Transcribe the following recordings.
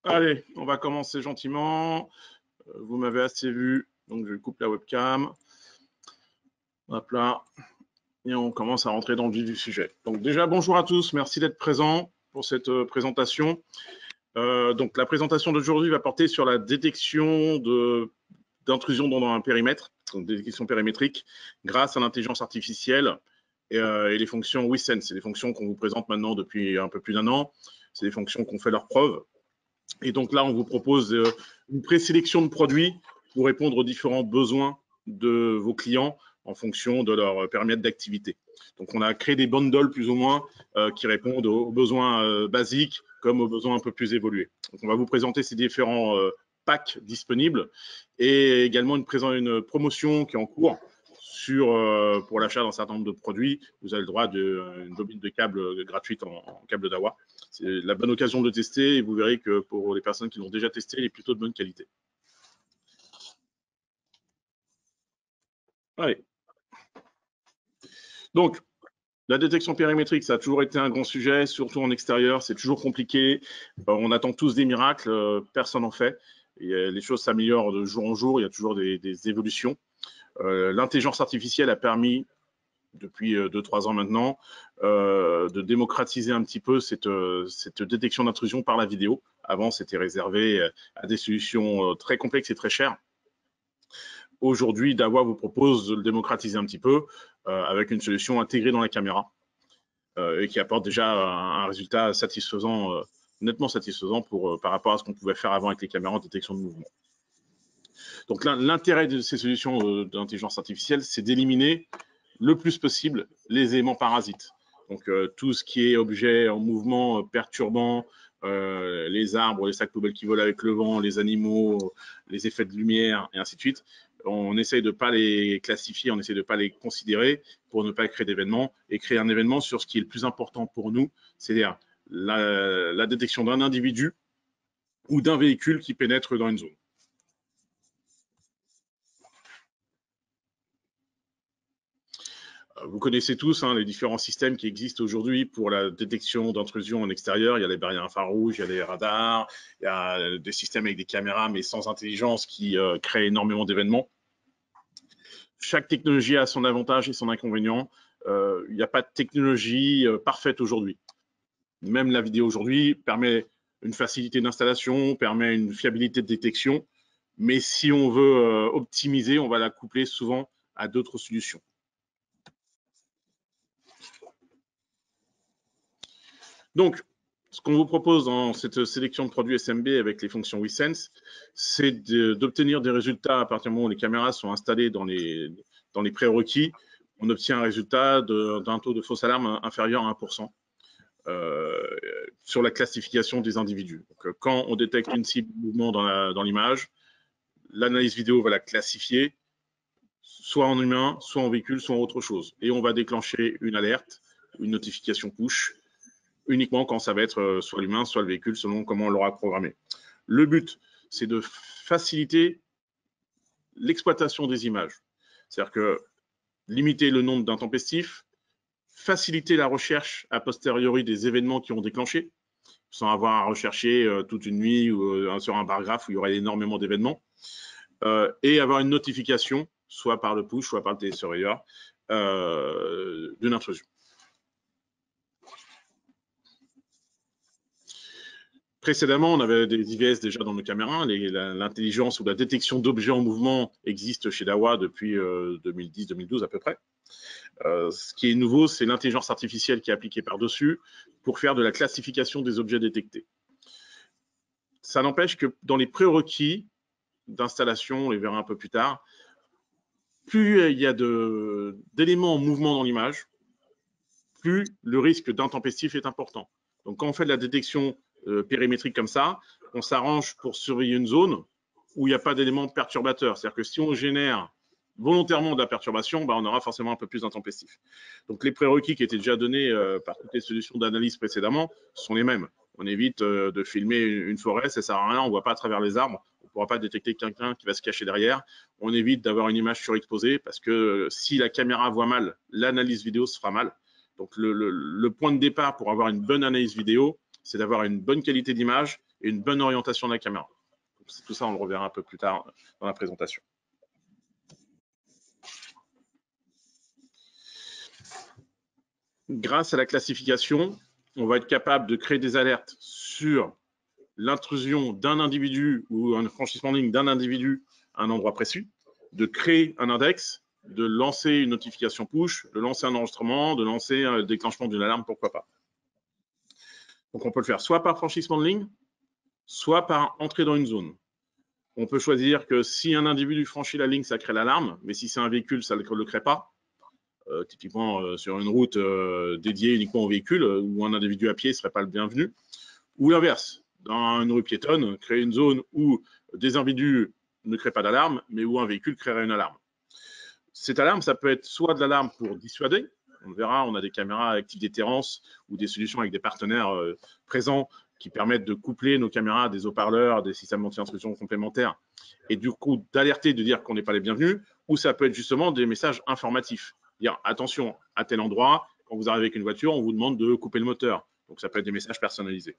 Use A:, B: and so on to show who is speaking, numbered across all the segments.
A: Allez, on va commencer gentiment. Vous m'avez assez vu, donc je coupe la webcam. Hop là. Et on commence à rentrer dans le vif du sujet. Donc déjà, bonjour à tous, merci d'être présents pour cette présentation. Donc la présentation d'aujourd'hui va porter sur la détection d'intrusion dans un périmètre, donc détection périmétrique, grâce à l'intelligence artificielle et les fonctions WeSense. C'est des fonctions qu'on vous présente maintenant depuis un peu plus d'un an. C'est des fonctions qui ont fait leurs preuves. Et donc là, on vous propose une présélection de produits pour répondre aux différents besoins de vos clients en fonction de leur périmètre d'activité. Donc, on a créé des bundles plus ou moins qui répondent aux besoins basiques comme aux besoins un peu plus évolués. Donc, on va vous présenter ces différents packs disponibles et également une promotion qui est en cours pour l'achat d'un certain nombre de produits. Vous avez le droit d'une bobine de câble gratuite en câble d'AWA. C'est la bonne occasion de le tester et vous verrez que pour les personnes qui l'ont déjà testé, il est plutôt de bonne qualité. Allez. Donc, la détection périmétrique, ça a toujours été un grand sujet, surtout en extérieur, c'est toujours compliqué. On attend tous des miracles, personne n'en fait. Et les choses s'améliorent de jour en jour, il y a toujours des évolutions. L'intelligence artificielle a permis, depuis 2-3 ans maintenant, de démocratiser un petit peu cette détection d'intrusion par la vidéo. Avant, c'était réservé à des solutions très complexes et très chères. Aujourd'hui, Dawa vous propose de le démocratiser un petit peu avec une solution intégrée dans la caméra et qui apporte déjà un résultat satisfaisant, nettement satisfaisant par rapport à ce qu'on pouvait faire avant avec les caméras en détection de mouvement. Donc l'intérêt de ces solutions d'intelligence artificielle, c'est d'éliminer le plus possible les éléments parasites. Donc tout ce qui est objet en mouvement perturbant, les arbres, les sacs poubelles qui volent avec le vent, les animaux, les effets de lumière et ainsi de suite. On essaye de ne pas les classifier, on essaye de ne pas les considérer pour ne pas créer d'événements et créer un événement sur ce qui est le plus important pour nous, c'est-à-dire la détection d'un individu ou d'un véhicule qui pénètre dans une zone. Vous connaissez tous les différents systèmes qui existent aujourd'hui pour la détection d'intrusion en extérieur. Il y a les barrières infrarouges, il y a les radars, il y a des systèmes avec des caméras mais sans intelligence qui créent énormément d'événements. Chaque technologie a son avantage et son inconvénient. Il n'y a pas de technologie parfaite aujourd'hui. Même la vidéo aujourd'hui permet une facilité d'installation, permet une fiabilité de détection, mais si on veut optimiser, on va la coupler souvent à d'autres solutions. Donc, ce qu'on vous propose dans cette sélection de produits SMB avec les fonctions WeSense, c'est d'obtenir des résultats à partir du moment où les caméras sont installées dans les prérequis. On obtient un résultat d'un taux de fausse alarme inférieur à 1% sur la classification des individus. Donc, quand on détecte une cible de mouvement dans l'image, l'analyse vidéo va la classifier, soit en humain, soit en véhicule, soit en autre chose. Et on va déclencher une alerte, une notification push, uniquement quand ça va être soit l'humain, soit le véhicule, selon comment on l'aura programmé. Le but, c'est de faciliter l'exploitation des images. C'est-à-dire que limiter le nombre d'intempestifs, faciliter la recherche a posteriori des événements qui ont déclenché, sans avoir à rechercher toute une nuit ou sur un bar graphe où il y aurait énormément d'événements, et avoir une notification, soit par le push, soit par le télésurveilleur, d'une intrusion. Précédemment, on avait des IVS déjà dans nos caméras. L'intelligence ou la détection d'objets en mouvement existe chez Dawa depuis 2010-2012 à peu près. Ce qui est nouveau, c'est l'intelligence artificielle qui est appliquée par-dessus pour faire de la classification des objets détectés. Ça n'empêche que dans les prérequis d'installation, on les verra un peu plus tard, plus il y a d'éléments en mouvement dans l'image, plus le risque d'intempestif est important. Donc quand on fait de la détection périmétrique comme ça, on s'arrange pour surveiller une zone où il n'y a pas d'éléments perturbateurs. C'est-à-dire que si on génère volontairement de la perturbation, on aura forcément un peu plus d'intempestif. Donc les prérequis qui étaient déjà donnés par toutes les solutions d'analyse précédemment sont les mêmes. On évite de filmer une forêt, ça ne sert à rien, on ne voit pas à travers les arbres, on ne pourra pas détecter quelqu'un qui va se cacher derrière. On évite d'avoir une image surexposée parce que si la caméra voit mal, l'analyse vidéo se fera mal. Donc le point de départ pour avoir une bonne analyse vidéo, c'est d'avoir une bonne qualité d'image et une bonne orientation de la caméra. Tout ça, on le reverra un peu plus tard dans la présentation. Grâce à la classification, on va être capable de créer des alertes sur l'intrusion d'un individu ou un franchissement de ligne d'un individu à un endroit précis, de créer un index, de lancer une notification push, de lancer un enregistrement, de lancer un déclenchement d'une alarme, pourquoi pas. Donc on peut le faire soit par franchissement de ligne, soit par entrée dans une zone. On peut choisir que si un individu franchit la ligne, ça crée l'alarme, mais si c'est un véhicule, ça ne le crée pas. Typiquement sur une route dédiée uniquement aux véhicules, où un individu à pied ne serait pas le bienvenu. Ou l'inverse, dans une rue piétonne, créer une zone où des individus ne créent pas d'alarme, mais où un véhicule créerait une alarme. Cette alarme, ça peut être soit de l'alarme pour dissuader. On verra, on a des caméras actives déterrence ou des solutions avec des partenaires présents qui permettent de coupler nos caméras à des haut-parleurs, des systèmes anti-intrusion complémentaires, et du coup d'alerter, de dire qu'on n'est pas les bienvenus, ou ça peut être justement des messages informatifs. Dire attention, à tel endroit, quand vous arrivez avec une voiture, on vous demande de couper le moteur. Donc ça peut être des messages personnalisés.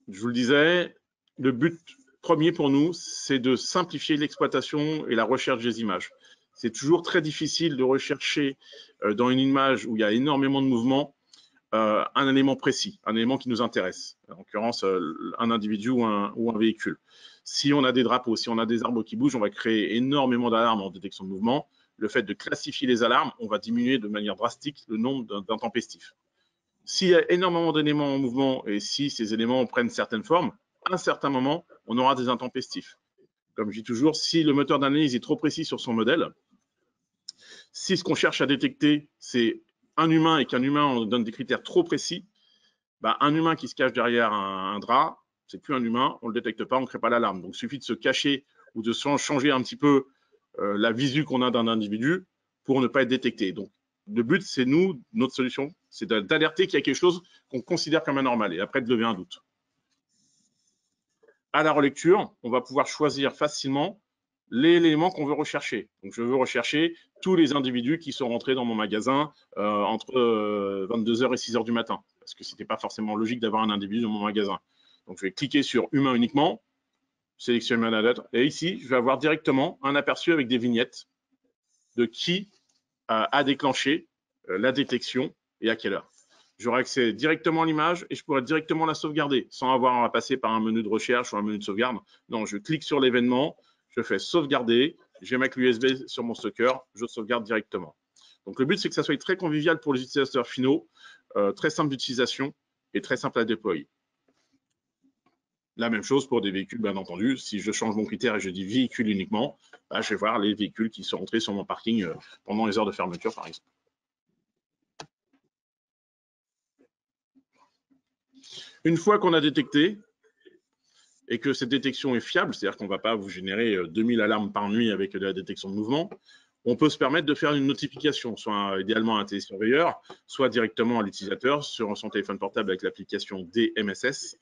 A: Je vous le disais, le but premier pour nous, c'est de simplifier l'exploitation et la recherche des images. C'est toujours très difficile de rechercher dans une image où il y a énormément de mouvements un élément précis, un élément qui nous intéresse, en l'occurrence un individu ou un véhicule. Si on a des drapeaux, si on a des arbres qui bougent, on va créer énormément d'alarmes en détection de mouvement. Le fait de classifier les alarmes, on va diminuer de manière drastique le nombre d'intempestifs. S'il y a énormément d'éléments en mouvement et si ces éléments prennent certaines formes, à un certain moment, on aura des intempestifs. Comme je dis toujours, si le moteur d'analyse est trop précis sur son modèle, si ce qu'on cherche à détecter, c'est un humain et qu'un humain on donne des critères trop précis, bah, un humain qui se cache derrière un drap, c'est plus un humain, on ne le détecte pas, on ne crée pas l'alarme. Donc il suffit de se cacher ou de changer un petit peu la visu qu'on a d'un individu pour ne pas être détecté. Donc le but, c'est nous, notre solution, c'est d'alerter qu'il y a quelque chose qu'on considère comme anormal et après de lever un doute. À la relecture, on va pouvoir choisir facilement l'élément qu'on veut rechercher. Donc, je veux rechercher tous les individus qui sont rentrés dans mon magasin entre 22h et 6h du matin, parce que ce n'était pas forcément logique d'avoir un individu dans mon magasin. Donc, je vais cliquer sur « Humain uniquement », sélectionner ma lettre, et ici, je vais avoir directement un aperçu avec des vignettes de qui a déclenché la détection et à quelle heure. J'aurai accès directement à l'image et je pourrai directement la sauvegarder sans avoir à passer par un menu de recherche ou un menu de sauvegarde. Non, je clique sur l'événement, je fais sauvegarder, j'ai ma clé USB sur mon stocker, je sauvegarde directement. Donc le but, c'est que ça soit très convivial pour les utilisateurs finaux, très simple d'utilisation et très simple à déployer. La même chose pour des véhicules, bien entendu. Si je change mon critère et je dis véhicule uniquement, bah, je vais voir les véhicules qui sont rentrés sur mon parking pendant les heures de fermeture, par exemple. Une fois qu'on a détecté et que cette détection est fiable, c'est-à-dire qu'on ne va pas vous générer 2000 alarmes par nuit avec de la détection de mouvement, on peut se permettre de faire une notification, soit idéalement à un télésurveilleur, soit directement à l'utilisateur sur son téléphone portable avec l'application DMSS,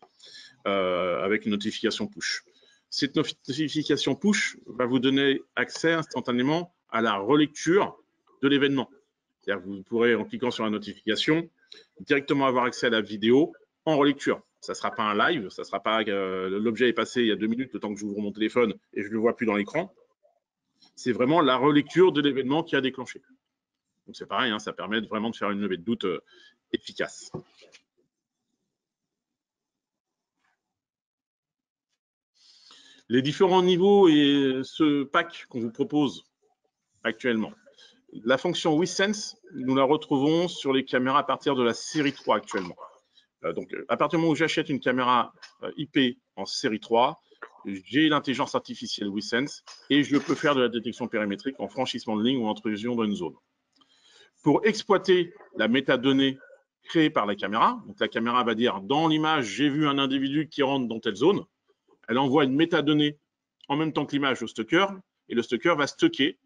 A: avec une notification push. Cette notification push va vous donner accès instantanément à la relecture de l'événement. C'est-à-dire que vous pourrez, en cliquant sur la notification, directement avoir accès à la vidéo en relecture. Ça ne sera pas un live, ça ne sera pas l'objet est passé il y a 2 minutes, le temps que j'ouvre mon téléphone et je ne le vois plus dans l'écran. C'est vraiment la relecture de l'événement qui a déclenché. Donc c'est pareil, hein, ça permet vraiment de faire une levée de doute efficace. Les différents niveaux et ce pack qu'on vous propose actuellement. La fonction WithSense, nous la retrouvons sur les caméras à partir de la série 3 actuellement. Donc, à partir du moment où j'achète une caméra IP en série 3, j'ai l'intelligence artificielle WithSense et je peux faire de la détection périmétrique en franchissement de ligne ou intrusion dans une zone. Pour exploiter la métadonnée créée par la caméra, donc la caméra va dire dans l'image, j'ai vu un individu qui rentre dans telle zone, elle envoie une métadonnée en même temps que l'image au stocker et le stocker va stocker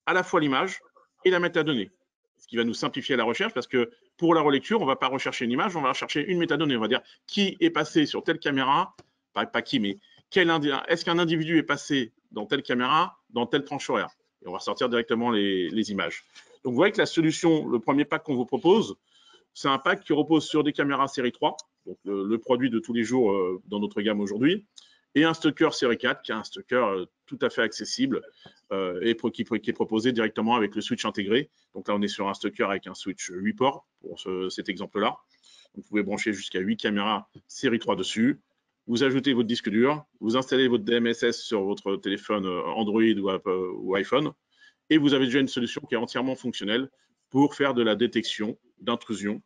A: à la fois l'image et la métadonnée, ce qui va nous simplifier la recherche parce que pour la relecture, on ne va pas rechercher une image, on va rechercher une métadonnée. On va dire qui est passé sur telle caméra, pas qui, mais est-ce qu'un individu est passé dans telle caméra, dans telle tranche horaire. Et on va sortir directement les images. Donc, vous voyez que la solution, le premier pack qu'on vous propose, c'est un pack qui repose sur des caméras série 3, donc le produit de tous les jours dans notre gamme aujourd'hui, et un stocker série 4, qui est un stocker tout à fait accessible et qui est proposé directement avec le switch intégré. Donc là, on est sur un stocker avec un switch 8 ports pour cet exemple-là. Vous pouvez brancher jusqu'à 8 caméras série 3 dessus. Vous ajoutez votre disque dur, vous installez votre DMSS sur votre téléphone Android ou iPhone, et vous avez déjà une solution qui est entièrement fonctionnelle pour faire de la détection d'intrusion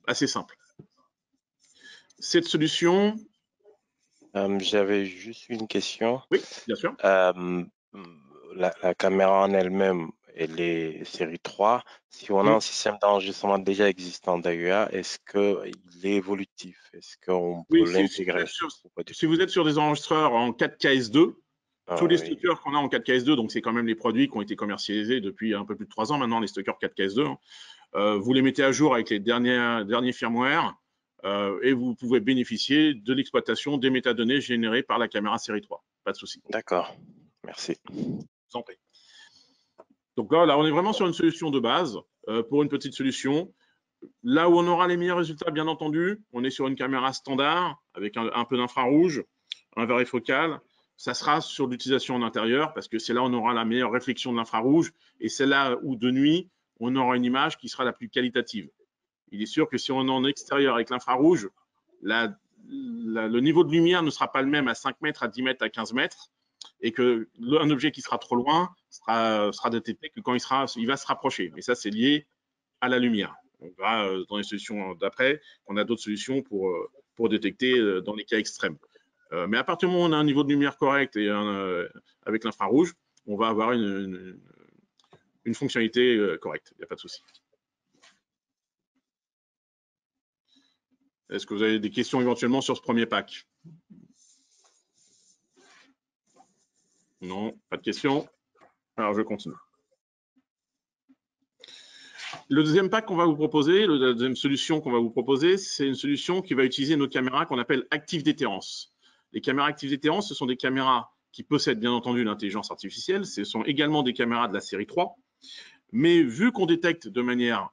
A: assez simple. Cette solution...
B: J'avais juste une question.
A: Oui, bien sûr.
B: La caméra en elle-même, elle est série 3. Si on a un système d'enregistrement déjà existant d'ailleurs, est-ce qu'il est évolutif? Est-ce qu'on peut l'intégrer?
A: Si vous êtes sur des enregistreurs en 4KS2, tous les stockers qu'on a en 4KS2, donc c'est quand même les produits qui ont été commercialisés depuis un peu plus de 3 ans maintenant, les stockers 4KS2, vous les mettez à jour avec les derniers firmware et vous pouvez bénéficier de l'exploitation des métadonnées générées par la caméra série 3. Pas de souci.
B: D'accord, merci.
A: Sans prix. Donc là, on est vraiment sur une solution de base pour une petite solution. Là où on aura les meilleurs résultats, bien entendu, on est sur une caméra standard avec un peu d'infrarouge, un varifocal. Ça sera sur l'utilisation en intérieur parce que c'est là où on aura la meilleure réflexion de l'infrarouge et c'est là où de nuit, on aura une image qui sera la plus qualitative. Il est sûr que si on est en extérieur avec l'infrarouge, le niveau de lumière ne sera pas le même à 5 mètres, à 10 mètres, à 15 mètres et qu'un objet qui sera trop loin sera détecté que quand il va se rapprocher. Mais ça, c'est lié à la lumière. On verra dans les solutions d'après qu'on a d'autres solutions pour détecter dans les cas extrêmes. Mais à partir du moment où on a un niveau de lumière correct et avec l'infrarouge, on va avoir une fonctionnalité correcte. Il n'y a pas de souci. Est-ce que vous avez des questions éventuellement sur ce premier pack? Non, pas de questions. Alors, je continue. Le deuxième pack qu'on va vous proposer, la deuxième solution qu'on va vous proposer, c'est une solution qui va utiliser nos caméras qu'on appelle active déterrence. Les caméras active déterrence, ce sont des caméras qui possèdent bien entendu l'intelligence artificielle. Ce sont également des caméras de la série 3. Mais vu qu'on détecte de manière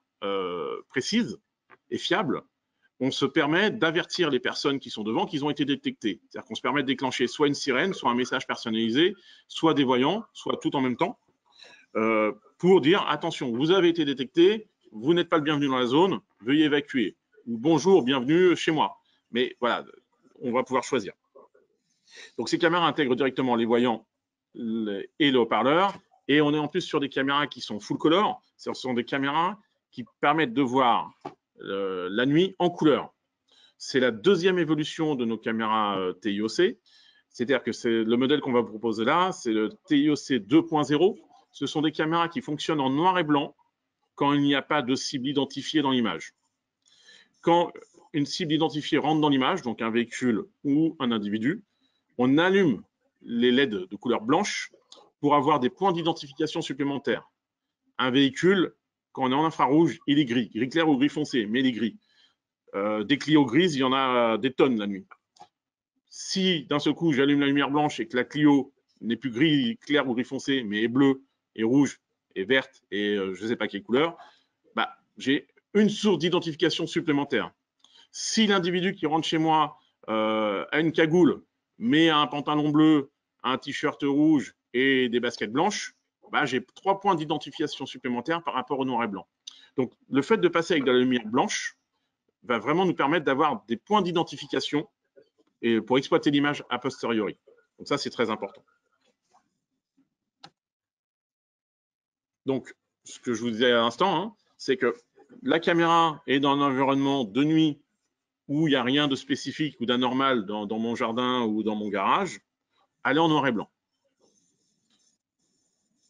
A: précise et fiable, on se permet d'avertir les personnes qui sont devant qu'ils ont été détectées. C'est-à-dire qu'on se permet de déclencher soit une sirène, soit un message personnalisé, soit des voyants, soit tout en même temps, pour dire attention, vous avez été détecté, vous n'êtes pas le bienvenu dans la zone, veuillez évacuer. Ou bonjour, bienvenue chez moi. Mais voilà, on va pouvoir choisir. Donc ces caméras intègrent directement les voyants et le haut-parleur. Et on est en plus sur des caméras qui sont full color. Ce sont des caméras qui permettent de voir la nuit en couleur. C'est la deuxième évolution de nos caméras TIOC. C'est-à-dire que c'est le modèle qu'on va vous proposer là, c'est le TIOC 2.0. Ce sont des caméras qui fonctionnent en noir et blanc quand il n'y a pas de cible identifiée dans l'image. Quand une cible identifiée rentre dans l'image, donc un véhicule ou un individu, on allume les LED de couleur blanche pour avoir des points d'identification supplémentaires. Un véhicule, quand on est en infrarouge, il est gris, gris clair ou gris foncé, mais il est gris. Des Clio grises, il y en a des tonnes la nuit. Si d'un seul coup j'allume la lumière blanche et que la Clio n'est plus gris clair ou gris foncé, mais est bleue et rouge et verte et je ne sais pas quelle couleur, bah, j'ai une source d'identification supplémentaire. Si l'individu qui rentre chez moi a une cagoule, mais a un pantalon bleu, un t-shirt rouge et des baskets blanches, bah, j'ai 3 points d'identification supplémentaires par rapport au noir et blanc. Donc, le fait de passer avec de la lumière blanche va vraiment nous permettre d'avoir des points d'identification et pour exploiter l'image a posteriori. Donc ça, c'est très important. Donc, ce que je vous disais à l'instant, hein, c'est que la caméra est dans un environnement de nuit où il n'y a rien de spécifique ou d'anormal dans mon jardin ou dans mon garage, elle est en noir et blanc.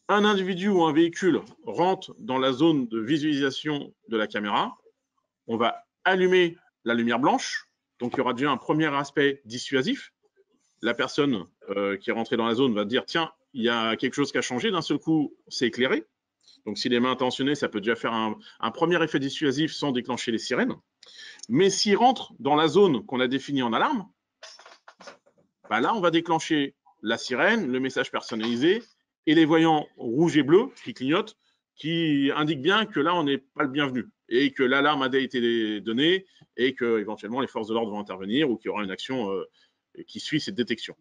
A: Un individu ou un véhicule rentre dans la zone de visualisation de la caméra, on va allumer la lumière blanche, donc il y aura déjà un premier aspect dissuasif. La personne qui est rentrée dans la zone va dire tiens, il y a quelque chose qui a changé, d'un seul coup, c'est éclairé. Donc s'il est mal intentionné, ça peut déjà faire un premier effet dissuasif sans déclencher les sirènes. Mais s'il rentre dans la zone qu'on a définie en alarme, bah là, on va déclencher la sirène, le message personnalisé et les voyants rouges et bleus qui clignotent, qui indique bien que là, on n'est pas le bienvenu et que l'alarme a été donnée et que éventuellement les forces de l'ordre vont intervenir ou qu'il y aura une action qui suit cette détection.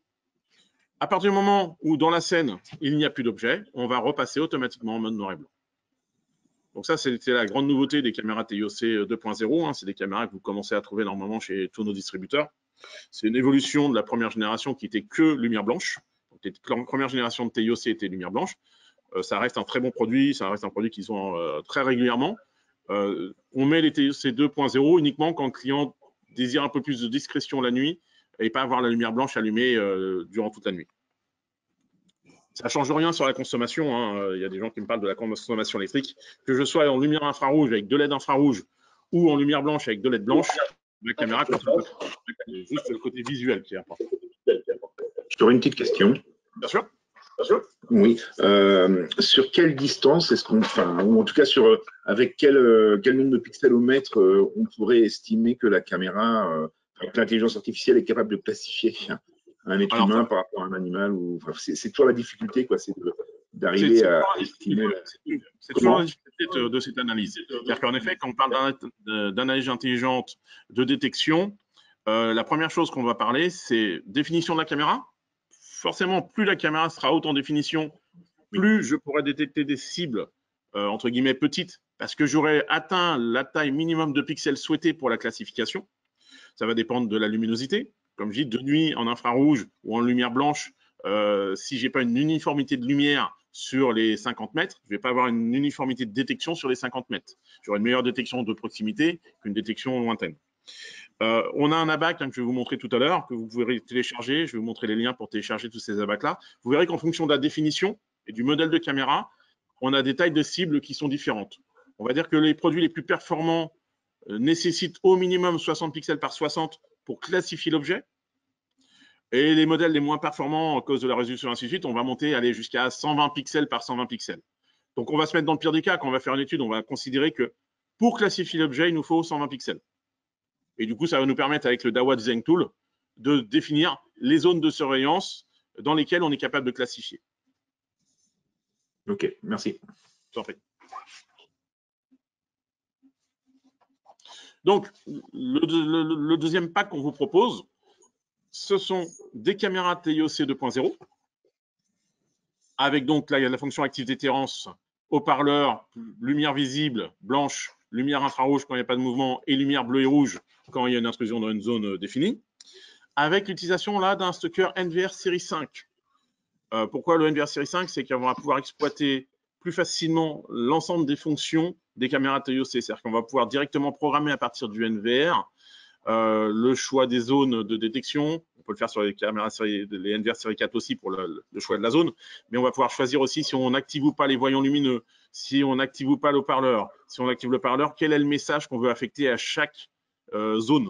A: À partir du moment où dans la scène, il n'y a plus d'objet, on va repasser automatiquement en mode noir et blanc. Donc ça, c'est la grande nouveauté des caméras TIOC 2.0. Hein. C'est des caméras que vous commencez à trouver normalement chez tous nos distributeurs. C'est une évolution de la première génération qui était que lumière blanche. Donc, la première génération de TIOC était lumière blanche. Ça reste un très bon produit, ça reste un produit qu'ils ont très régulièrement. On met les TIOC 2.0 uniquement quand le client désire un peu plus de discrétion la nuit et pas avoir la lumière blanche allumée durant toute la nuit. Ça ne change rien sur la consommation. Hein. Il y a des gens qui me parlent de la consommation électrique. Que je sois en lumière infrarouge avec 2 LED infrarouges ou en lumière blanche avec 2 LED blanches, la caméra consomme pas. C'est juste le côté visuel qui est important.
C: J'aurais une petite question.
A: Bien sûr.
C: Oui. Sur quelle distance est-ce qu'on, enfin, ou en tout cas avec quel nombre de pixels au mètre on pourrait estimer que la caméra, que l'intelligence artificielle est capable de classifier un être humain par rapport à un animal ou, enfin, c'est toujours la difficulté, quoi, c'est d'arriver à estimer.
A: C'est toujours la difficulté de cette analyse. C'est-à-dire qu'en effet, quand on parle d'analyse intelligente de détection, la première chose qu'on va parler, c'est définition de la caméra. Forcément, plus la caméra sera haute en définition, plus je pourrai détecter des cibles, entre guillemets, petites, parce que j'aurai atteint la taille minimum de pixels souhaitée pour la classification. Ça va dépendre de la luminosité. Comme je dis, de nuit en infrarouge ou en lumière blanche, si je n'ai pas une uniformité de lumière sur les 50 mètres, je ne vais pas avoir une uniformité de détection sur les 50 mètres. J'aurai une meilleure détection de proximité qu'une détection lointaine. On a un ABAC que je vais vous montrer tout à l'heure, que vous pouvez télécharger. Je vais vous montrer les liens pour télécharger tous ces ABAC-là. Vous verrez qu'en fonction de la définition et du modèle de caméra, on a des tailles de cibles qui sont différentes. On va dire que les produits les plus performants nécessitent au minimum 60 pixels par 60 pour classifier l'objet. Et les modèles les moins performants, à cause de la résolution, ainsi de suite, on va monter aller jusqu'à 120 pixels par 120 pixels. Donc, on va se mettre dans le pire des cas. Quand on va faire une étude, on va considérer que pour classifier l'objet, il nous faut 120 pixels. Et du coup, ça va nous permettre, avec le Dahua Design Tool, de définir les zones de surveillance dans lesquelles on est capable de classifier.
C: OK, merci.
A: Je t'en prie. Donc, le deuxième pack qu'on vous propose, ce sont des caméras TIOC 2.0, avec donc là, il y a la fonction active déterrence, haut-parleur, lumière visible, blanche, lumière infrarouge quand il n'y a pas de mouvement, et lumière bleue et rouge quand il y a une intrusion dans une zone définie, avec l'utilisation là d'un stocker NVR série 5. Pourquoi le NVR série 5? C'est qu'on va pouvoir exploiter plus facilement l'ensemble des fonctions des caméras TIOC. C'est-à-dire qu'on va pouvoir directement programmer à partir du NVR le choix des zones de détection. On peut le faire sur les caméras les NVR série 4 aussi pour le choix de la zone, mais on va pouvoir choisir aussi si on active ou pas les voyants lumineux, si on active ou pas le haut-parleur. Si on active le haut-parleur, quel est le message qu'on veut affecter à chaque zone.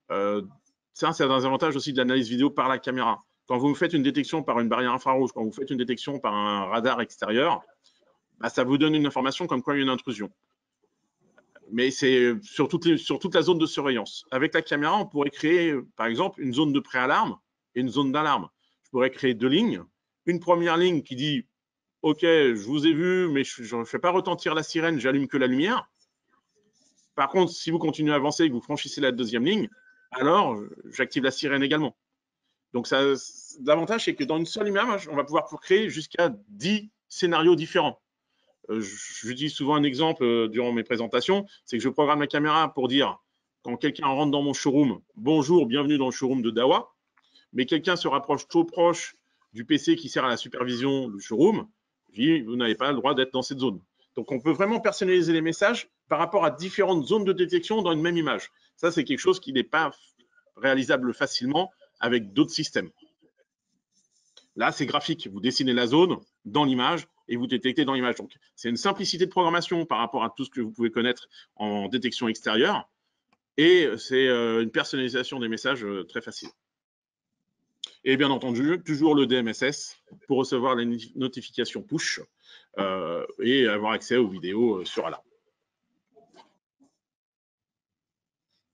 A: Ça, c'est un avantage aussi de l'analyse vidéo par la caméra. Quand vous faites une détection par une barrière infrarouge, quand vous faites une détection par un radar extérieur, bah, ça vous donne une information comme quoi il y a une intrusion. Mais c'est sur toute la zone de surveillance. Avec la caméra, on pourrait créer, par exemple, une zone de préalarme et une zone d'alarme. Je pourrais créer 2 lignes. Une première ligne qui dit « Ok, je vous ai vu, mais je ne fais pas retentir la sirène, j'allume que la lumière. » Par contre, si vous continuez à avancer et que vous franchissez la deuxième ligne, alors j'active la sirène également. Donc, l'avantage, c'est que dans une seule image, on va pouvoir créer jusqu'à 10 scénarios différents. Je dis souvent un exemple durant mes présentations, c'est que je programme la caméra pour dire, quand quelqu'un rentre dans mon showroom, bonjour, bienvenue dans le showroom de Dahua, mais quelqu'un se rapproche trop proche du PC qui sert à la supervision du showroom, je dis, vous n'avez pas le droit d'être dans cette zone. Donc, on peut vraiment personnaliser les messages par rapport à différentes zones de détection dans une même image. Ça, c'est quelque chose qui n'est pas réalisable facilement avec d'autres systèmes. Là, c'est graphique. Vous dessinez la zone dans l'image et vous détectez dans l'image. Donc, c'est une simplicité de programmation par rapport à tout ce que vous pouvez connaître en détection extérieure. Et c'est une personnalisation des messages très facile. Et bien entendu, toujours le DMSS pour recevoir les notifications push et avoir accès aux vidéos sur alarme.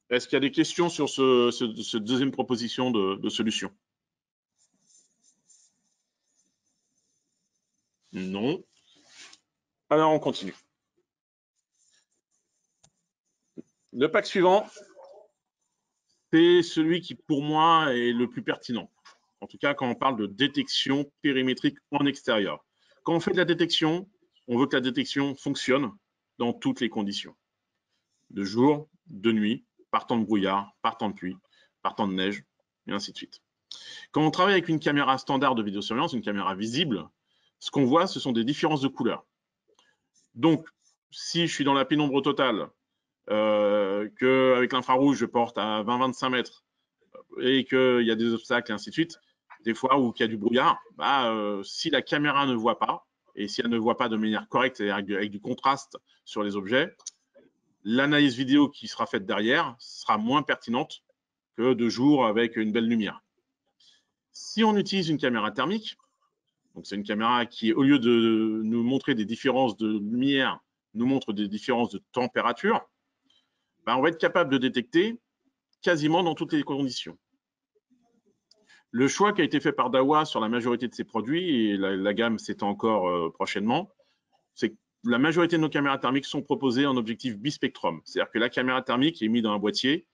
A: Est-ce qu'il y a des questions sur cette deuxième proposition de solution? Non. Alors, on continue. Le pack suivant, c'est celui qui, pour moi, est le plus pertinent. En tout cas, quand on parle de détection périmétrique en extérieur. Quand on fait de la détection, on veut que la détection fonctionne dans toutes les conditions. De jour, de nuit, par temps de brouillard, par temps de pluie, par temps de neige, et ainsi de suite. Quand on travaille avec une caméra standard de vidéosurveillance, une caméra visible, ce qu'on voit, ce sont des différences de couleurs. Donc, si je suis dans la pénombre totale, qu'avec l'infrarouge, je porte à 20-25 mètres et qu'il y a des obstacles et ainsi de suite, des fois où il y a du brouillard, si la caméra ne voit pas, et si elle ne voit pas de manière correcte et avec du contraste sur les objets, l'analyse vidéo qui sera faite derrière sera moins pertinente que de jour avec une belle lumière. Si on utilise une caméra thermique, donc c'est une caméra qui, au lieu de nous montrer des différences de lumière, nous montre des différences de température, on va être capable de détecter quasiment dans toutes les conditions. Le choix qui a été fait par Dahua sur la majorité de ses produits, et la gamme s'étend encore prochainement, c'est que la majorité de nos caméras thermiques sont proposées en objectif bispectrum. C'est-à-dire que la caméra thermique est mise dans un boîtier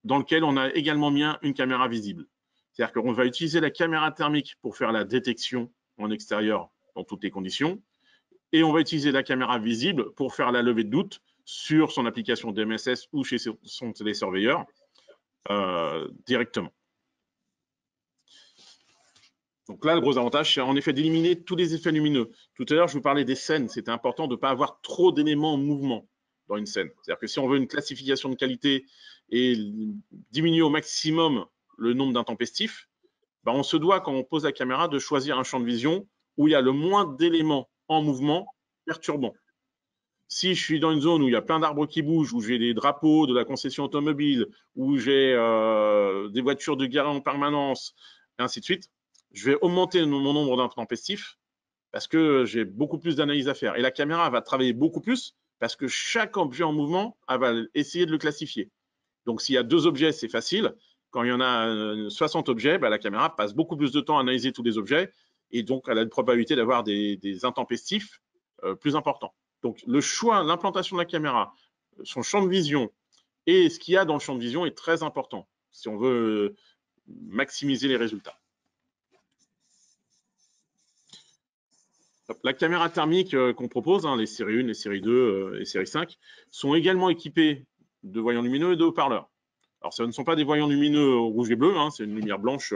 A: dans lequel on a également mis une caméra visible. C'est-à-dire qu'on va utiliser la caméra thermique pour faire la détection en extérieur dans toutes les conditions, et on va utiliser la caméra visible pour faire la levée de doute sur son application DMSS ou chez son télésurveilleur directement. Donc là, le gros avantage, c'est en effet d'éliminer tous les effets lumineux. Tout à l'heure, je vous parlais des scènes. C'était important de ne pas avoir trop d'éléments en mouvement dans une scène. C'est-à-dire que si on veut une classification de qualité et diminuer au maximum le nombre d'intempestifs, on se doit, quand on pose la caméra, de choisir un champ de vision où il y a le moins d'éléments en mouvement perturbants. Si je suis dans une zone où il y a plein d'arbres qui bougent, où j'ai des drapeaux de la concession automobile, où j'ai des voitures de garage en permanence, et ainsi de suite, je vais augmenter mon nombre d'intempestifs parce que j'ai beaucoup plus d'analyse à faire. Et la caméra va travailler beaucoup plus parce que chaque objet en mouvement, elle va essayer de le classifier. Donc, s'il y a 2 objets, c'est facile. Quand il y en a 60 objets, la caméra passe beaucoup plus de temps à analyser tous les objets et donc elle a une probabilité d'avoir des intempestifs plus importants. Donc, le choix, l'implantation de la caméra, son champ de vision et ce qu'il y a dans le champ de vision est très important si on veut maximiser les résultats. La caméra thermique qu'on propose, les séries 1, les séries 2 et série 5, sont également équipées de voyants lumineux et de haut-parleurs. Alors, ce ne sont pas des voyants lumineux rouge et bleu, c'est une lumière blanche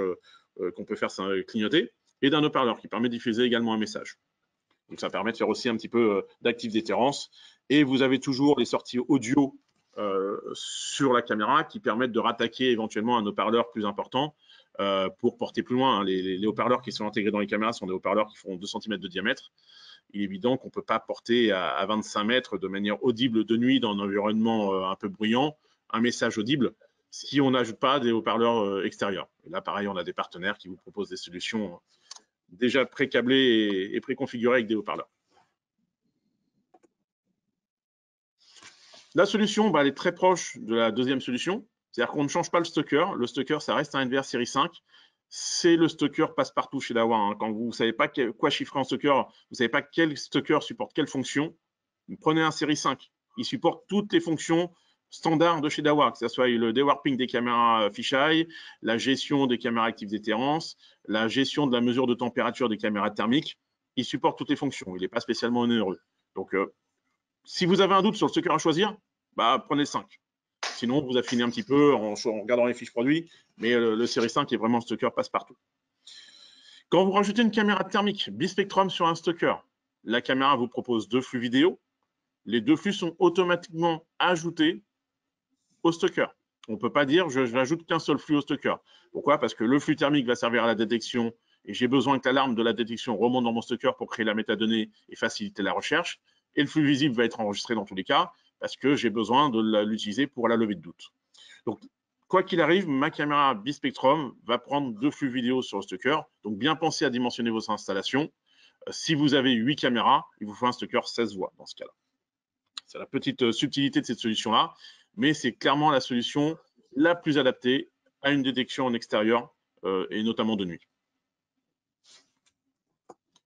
A: qu'on peut faire clignoter, et d'un haut-parleur qui permet de diffuser également un message. Donc, ça permet de faire aussi un petit peu d'active déterrence. Et vous avez toujours les sorties audio sur la caméra qui permettent de rattaquer éventuellement un haut-parleur plus important pour porter plus loin. Les haut-parleurs qui sont intégrés dans les caméras sont des haut-parleurs qui font 2 cm de diamètre. Il est évident qu'on ne peut pas porter à 25 mètres de manière audible de nuit dans un environnement un peu bruyant un message audible si on n'ajoute pas des haut-parleurs extérieurs. Et là, pareil, on a des partenaires qui vous proposent des solutions déjà pré-câblées et préconfigurées avec des haut-parleurs. La solution, elle est très proche de la deuxième solution. C'est-à-dire qu'on ne change pas le stocker. Le stocker, ça reste un NVR série 5. C'est le stocker passe-partout chez Dahua. Quand vous ne savez pas quoi chiffrer en stocker, vous ne savez pas quel stocker supporte quelle fonction, prenez un série 5. Il supporte toutes les fonctions standards de chez Dahua, que ce soit le dewarping des caméras fisheye, la gestion des caméras actives déterrence, la gestion de la mesure de température des caméras thermiques. Il supporte toutes les fonctions. Il n'est pas spécialement onéreux. Donc, si vous avez un doute sur le stocker à choisir, prenez le 5. Sinon, vous affinez un petit peu en regardant les fiches produits, mais le série 5 est vraiment le stocker passe-partout. Quand vous rajoutez une caméra thermique bispectrum sur un stocker, la caméra vous propose 2 flux vidéo. Les 2 flux sont automatiquement ajoutés au stocker. On ne peut pas dire je n'ajoute qu'un seul flux au stocker. Pourquoi? Parce que le flux thermique va servir à la détection et j'ai besoin que l'alarme de la détection remonte dans mon stocker pour créer la métadonnée et faciliter la recherche. Et le flux visible va être enregistré dans tous les cas parce que j'ai besoin de l'utiliser pour la levée de doute. Donc, quoi qu'il arrive, ma caméra bispectrum va prendre 2 flux vidéo sur le stocker. Donc, bien penser à dimensionner vos installations. Si vous avez 8 caméras, il vous faut un stocker 16 voies dans ce cas-là. C'est la petite subtilité de cette solution-là, mais c'est clairement la solution la plus adaptée à une détection en extérieur et notamment de nuit.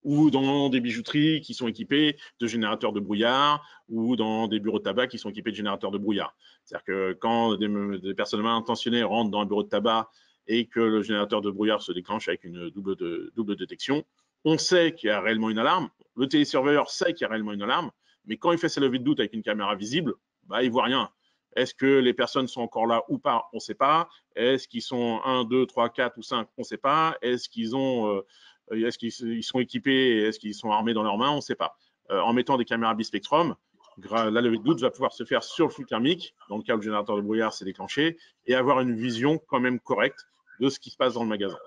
A: ou dans des bijouteries qui sont équipées de générateurs de brouillard, ou dans des bureaux de tabac qui sont équipés de générateurs de brouillard. C'est-à-dire que quand des personnes mal intentionnées rentrent dans un bureau de tabac et que le générateur de brouillard se déclenche avec une double détection, on sait qu'il y a réellement une alarme, le télésurveilleur sait qu'il y a réellement une alarme, mais quand il fait sa levée de doute avec une caméra visible, bah, il ne voit rien. Est-ce que les personnes sont encore là ou pas? On ne sait pas. Est-ce qu'ils sont 1, 2, 3, 4 ou 5? On ne sait pas. Est-ce qu'ils sont équipés? Est-ce qu'ils sont armés dans leurs mains? On ne sait pas. En mettant des caméras bispectrum, la levée de doute va pouvoir se faire sur le flux thermique, dans le cas où le générateur de brouillard s'est déclenché, et avoir une vision quand même correcte de ce qui se passe dans le magasin.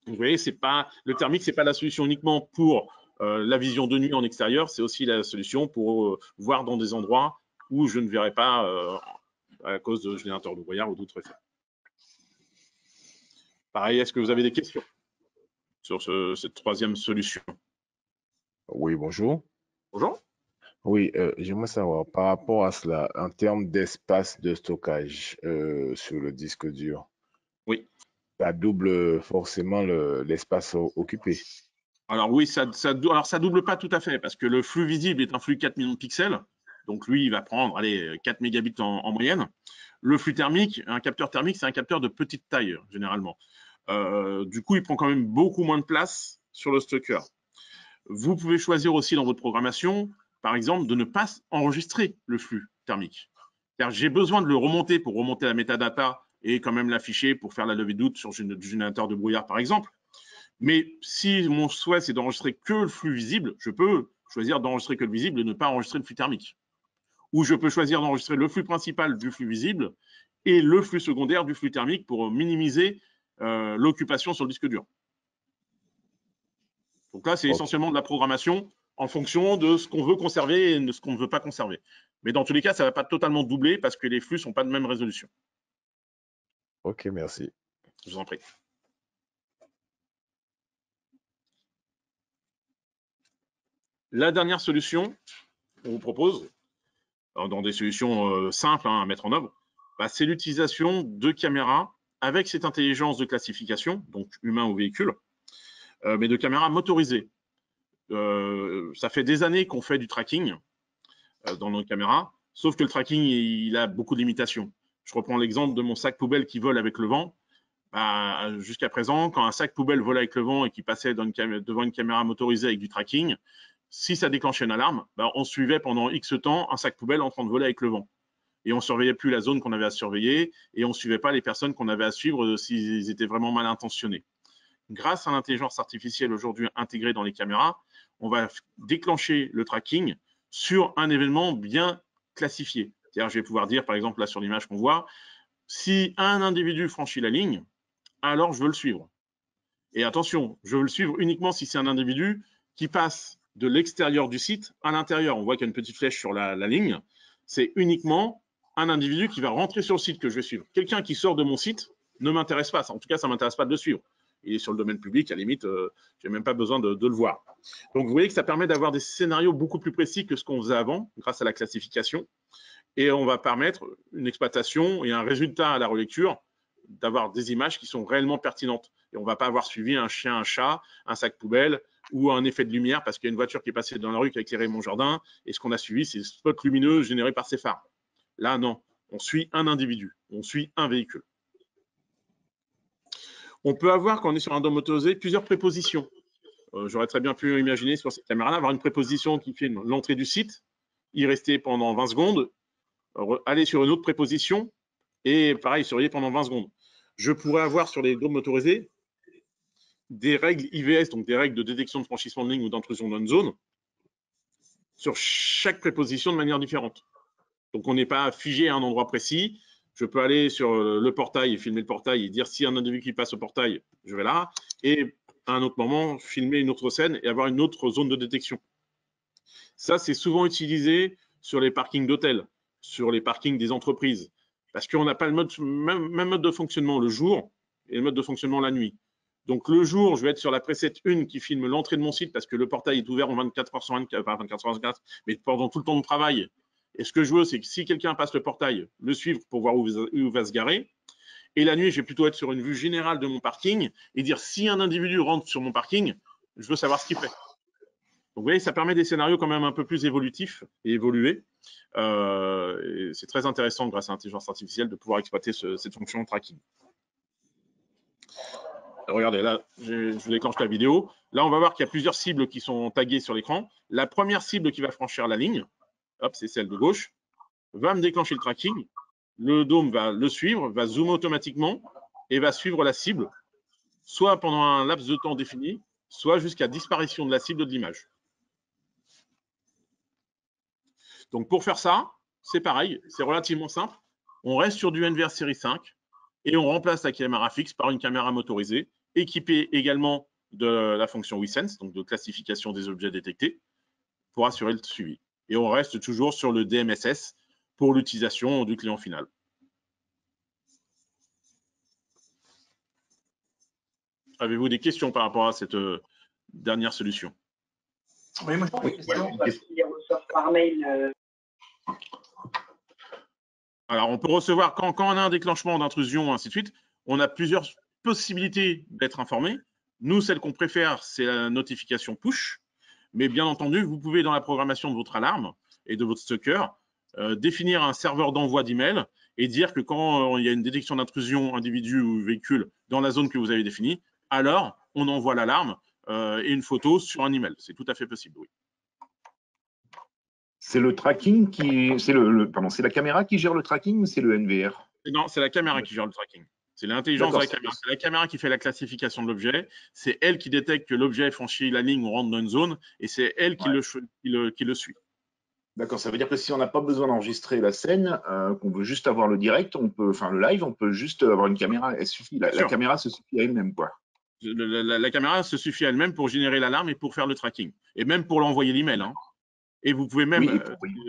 A: Vous voyez, le thermique, ce n'est pas la solution uniquement pour la vision de nuit en extérieur, c'est aussi la solution pour voir dans des endroits où je ne verrai pas à cause de générateurs de brouillard ou d'autres effets. Pareil, est-ce que vous avez des questions sur cette troisième solution?
D: Oui, bonjour.
A: Bonjour.
D: Oui, j'aimerais savoir, par rapport à cela, en termes d'espace de stockage sur le disque dur,
A: oui,
D: ça double forcément l'espace occupé.
A: Alors oui, ça double pas tout à fait, parce que le flux visible est un flux 4 millions de pixels, donc lui, il va prendre 4 mégabits en moyenne. Le flux thermique, un capteur thermique, c'est un capteur de petite taille, généralement. Du coup, il prend quand même beaucoup moins de place sur le stocker. Vous pouvez choisir aussi dans votre programmation, par exemple, de ne pas enregistrer le flux thermique. Car j'ai besoin de le remonter pour remonter la metadata et quand même l'afficher pour faire la levée de doute sur du générateur de brouillard, par exemple. Mais si mon souhait, c'est d'enregistrer que le flux visible, je peux choisir d'enregistrer que le visible et ne pas enregistrer le flux thermique. Ou je peux choisir d'enregistrer le flux principal du flux visible et le flux secondaire du flux thermique pour minimiser l'occupation sur le disque dur. Donc là, c'est essentiellement de la programmation en fonction de ce qu'on veut conserver et de ce qu'on ne veut pas conserver. Mais dans tous les cas, ça ne va pas totalement doubler parce que les flux ne sont pas de même résolution.
D: Ok, merci.
A: Je vous en prie. La dernière solution qu'on vous propose, dans des solutions simples à mettre en œuvre, c'est l'utilisation de caméras avec cette intelligence de classification, donc humain ou véhicule, mais de caméras motorisées. Ça fait des années qu'on fait du tracking dans nos caméras, sauf que le tracking, il a beaucoup de limitations. Je reprends l'exemple de mon sac poubelle qui vole avec le vent. Jusqu'à présent, quand un sac poubelle volait avec le vent et qui passait devant une caméra motorisée avec du tracking, si ça déclenchait une alarme, on suivait pendant X temps un sac poubelle en train de voler avec le vent. Et on ne surveillait plus la zone qu'on avait à surveiller et on ne suivait pas les personnes qu'on avait à suivre s'ils étaient vraiment mal intentionnés. Grâce à l'intelligence artificielle aujourd'hui intégrée dans les caméras, on va déclencher le tracking sur un événement bien classifié. C'est-à-dire, je vais pouvoir dire, par exemple, là sur l'image qu'on voit, si un individu franchit la ligne, alors je veux le suivre. Et attention, je veux le suivre uniquement si c'est un individu qui passe de l'extérieur du site à l'intérieur. On voit qu'il y a une petite flèche sur la ligne. C'est uniquement un individu qui va rentrer sur le site que je vais suivre. Quelqu'un qui sort de mon site ne m'intéresse pas. En tout cas, ça ne m'intéresse pas de le suivre. Il est sur le domaine public, à la limite, je n'ai même pas besoin de le voir. Donc, vous voyez que ça permet d'avoir des scénarios beaucoup plus précis que ce qu'on faisait avant, grâce à la classification. Et on va permettre une exploitation et un résultat à la relecture d'avoir des images qui sont réellement pertinentes. Et on ne va pas avoir suivi un chien, un chat, un sac poubelle ou un effet de lumière parce qu'il y a une voiture qui est passée dans la rue qui a éclairé mon jardin et ce qu'on a suivi, c'est des spots lumineux générés par ses phares. Là, non. On suit un individu, on suit un véhicule. On peut avoir, quand on est sur un dôme motorisé, plusieurs prépositions. J'aurais très bien pu imaginer sur cette caméra-là avoir une préposition qui filme l'entrée du site, y rester pendant 20 secondes, aller sur une autre préposition et pareil, surveiller pendant 20 secondes. Je pourrais avoir sur les dômes motorisés des règles IVS, donc des règles de détection de franchissement de ligne ou d'intrusion d'une zone, sur chaque préposition de manière différente. Donc, on n'est pas figé à un endroit précis. Je peux aller sur le portail et filmer le portail et dire si un individu qui passe au portail, je vais là. Et à un autre moment, filmer une autre scène et avoir une autre zone de détection. Ça, c'est souvent utilisé sur les parkings d'hôtels, sur les parkings des entreprises, parce qu'on n'a pas le même mode de fonctionnement le jour et le mode de fonctionnement la nuit. Donc, le jour, je vais être sur la preset 1 qui filme l'entrée de mon site parce que le portail est ouvert en 24 heures sur 24, enfin 24 heures sur 24, mais pendant tout le temps de travail. Et ce que je veux, c'est que si quelqu'un passe le portail, le suivre pour voir où va se garer. Et la nuit, je vais plutôt être sur une vue générale de mon parking et dire si un individu rentre sur mon parking, je veux savoir ce qu'il fait. Donc, vous voyez, ça permet des scénarios quand même un peu plus évolutifs et évolués. Et c'est très intéressant, grâce à l'intelligence artificielle, de pouvoir exploiter cette fonction de tracking. Regardez, là, je déclenche la vidéo. Là, on va voir qu'il y a plusieurs cibles qui sont taguées sur l'écran. La première cible qui va franchir la ligne, hop, c'est celle de gauche, va me déclencher le tracking. Le dôme va le suivre, va zoomer automatiquement et va suivre la cible, soit pendant un laps de temps défini, soit jusqu'à disparition de la cible de l'image. Donc, pour faire ça, c'est pareil, c'est relativement simple. On reste sur du NVR série 5 et on remplace la caméra fixe par une caméra motorisée, équipée également de la fonction WeSense, donc de classification des objets détectés, pour assurer le suivi. Et on reste toujours sur le DMSS pour l'utilisation du client final. Avez-vous des questions par rapport à cette dernière solution?
E: Oui, moi je pense que c'est parce qu'ils reçoivent par mail.
A: Alors, on peut recevoir, quand on a un déclenchement d'intrusion, ainsi de suite, on a plusieurs possibilités d'être informé. Nous, celle qu'on préfère, c'est la notification push. Mais bien entendu, vous pouvez, dans la programmation de votre alarme et de votre stalker, définir un serveur d'envoi d'email et dire que quand il y a une détection d'intrusion individu ou véhicule dans la zone que vous avez définie, alors on envoie l'alarme et une photo sur un email. C'est tout à fait possible, oui.
C: C'est le tracking qui, c'est pardon, c'est la caméra qui gère le tracking ou c'est le NVR?
A: Non, c'est la caméra qui gère le tracking. C'est l'intelligence de la caméra. C'est la caméra qui fait la classification de l'objet. C'est elle qui détecte que l'objet franchit la ligne ou rentre dans une zone et c'est elle qui, qui le suit.
C: D'accord, ça veut dire que si on n'a pas besoin d'enregistrer la scène, qu'on veut juste avoir le direct, on peut, enfin le live, on peut juste avoir une caméra. Elle suffit, la caméra se suffit à elle-même, quoi.
A: La caméra se suffit à elle-même pour générer l'alarme et pour faire le tracking. Et même pour l'envoyer l'email. Hein. Et vous pouvez même,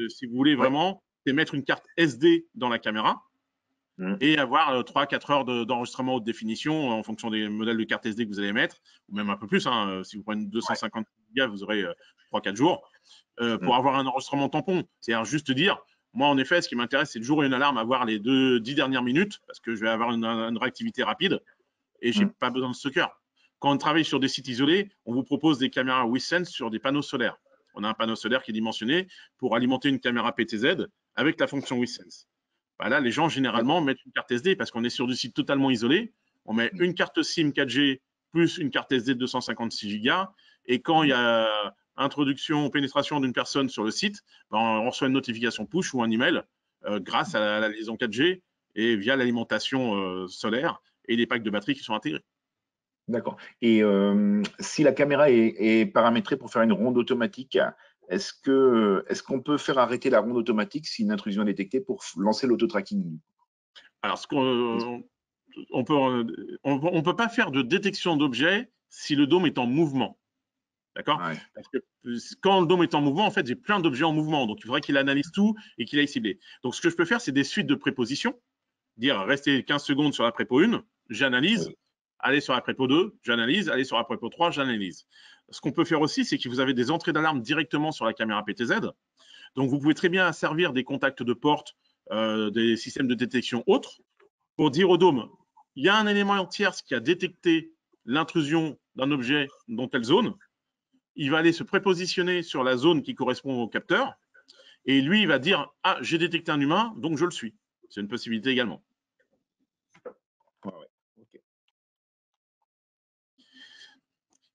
A: si vous voulez vraiment, c'est mettre une carte SD dans la caméra et avoir 3-4 heures d'enregistrement haute définition en fonction des modèles de carte SD que vous allez mettre, ou même un peu plus. Hein, si vous prenez 250 Go, vous aurez 3-4 jours pour avoir un enregistrement tampon. C'est-à-dire juste dire, moi en effet, ce qui m'intéresse, c'est le jour où il y a une alarme, avoir les 10 dernières minutes, parce que je vais avoir une réactivité rapide et je n'ai pas besoin de stalker. Quand on travaille sur des sites isolés, on vous propose des caméras WeSense sur des panneaux solaires. On a un panneau solaire qui est dimensionné pour alimenter une caméra PTZ avec la fonction WeSense. Bah là, les gens, généralement, mettent une carte SD parce qu'on est sur du site totalement isolé. On met une carte SIM 4G plus une carte SD de 256 Go. Et quand il y a introduction, pénétration d'une personne sur le site, bah, on reçoit une notification push ou un email grâce à la liaison 4G et via l'alimentation solaire et les packs de batterie qui sont intégrés.
C: D'accord. Et si la caméra est paramétrée pour faire une ronde automatique, est-ce qu'on peut faire arrêter la ronde automatique si une intrusion est détectée pour lancer l'auto-tracking?
A: Alors, on peut pas faire de détection d'objet si le dôme est en mouvement. D'accord? Parce que quand le dôme est en mouvement, en fait, j'ai plein d'objets en mouvement. Donc, il faudrait qu'il analyse tout et qu'il aille cibler. Donc, ce que je peux faire, c'est des suites de prépositions. Dire, rester 15 secondes sur la prépo 1, j'analyse. Aller sur la prépo 2, j'analyse. Aller sur la prépo 3, j'analyse. Ce qu'on peut faire aussi, c'est que vous avez des entrées d'alarme directement sur la caméra PTZ. Donc, vous pouvez très bien servir des contacts de porte, des systèmes de détection autres, pour dire au dôme, il y a un élément tierce qui a détecté l'intrusion d'un objet dans telle zone. Il va aller se prépositionner sur la zone qui correspond au capteur. Et lui, il va dire, ah, j'ai détecté un humain, donc je le suis. C'est une possibilité également.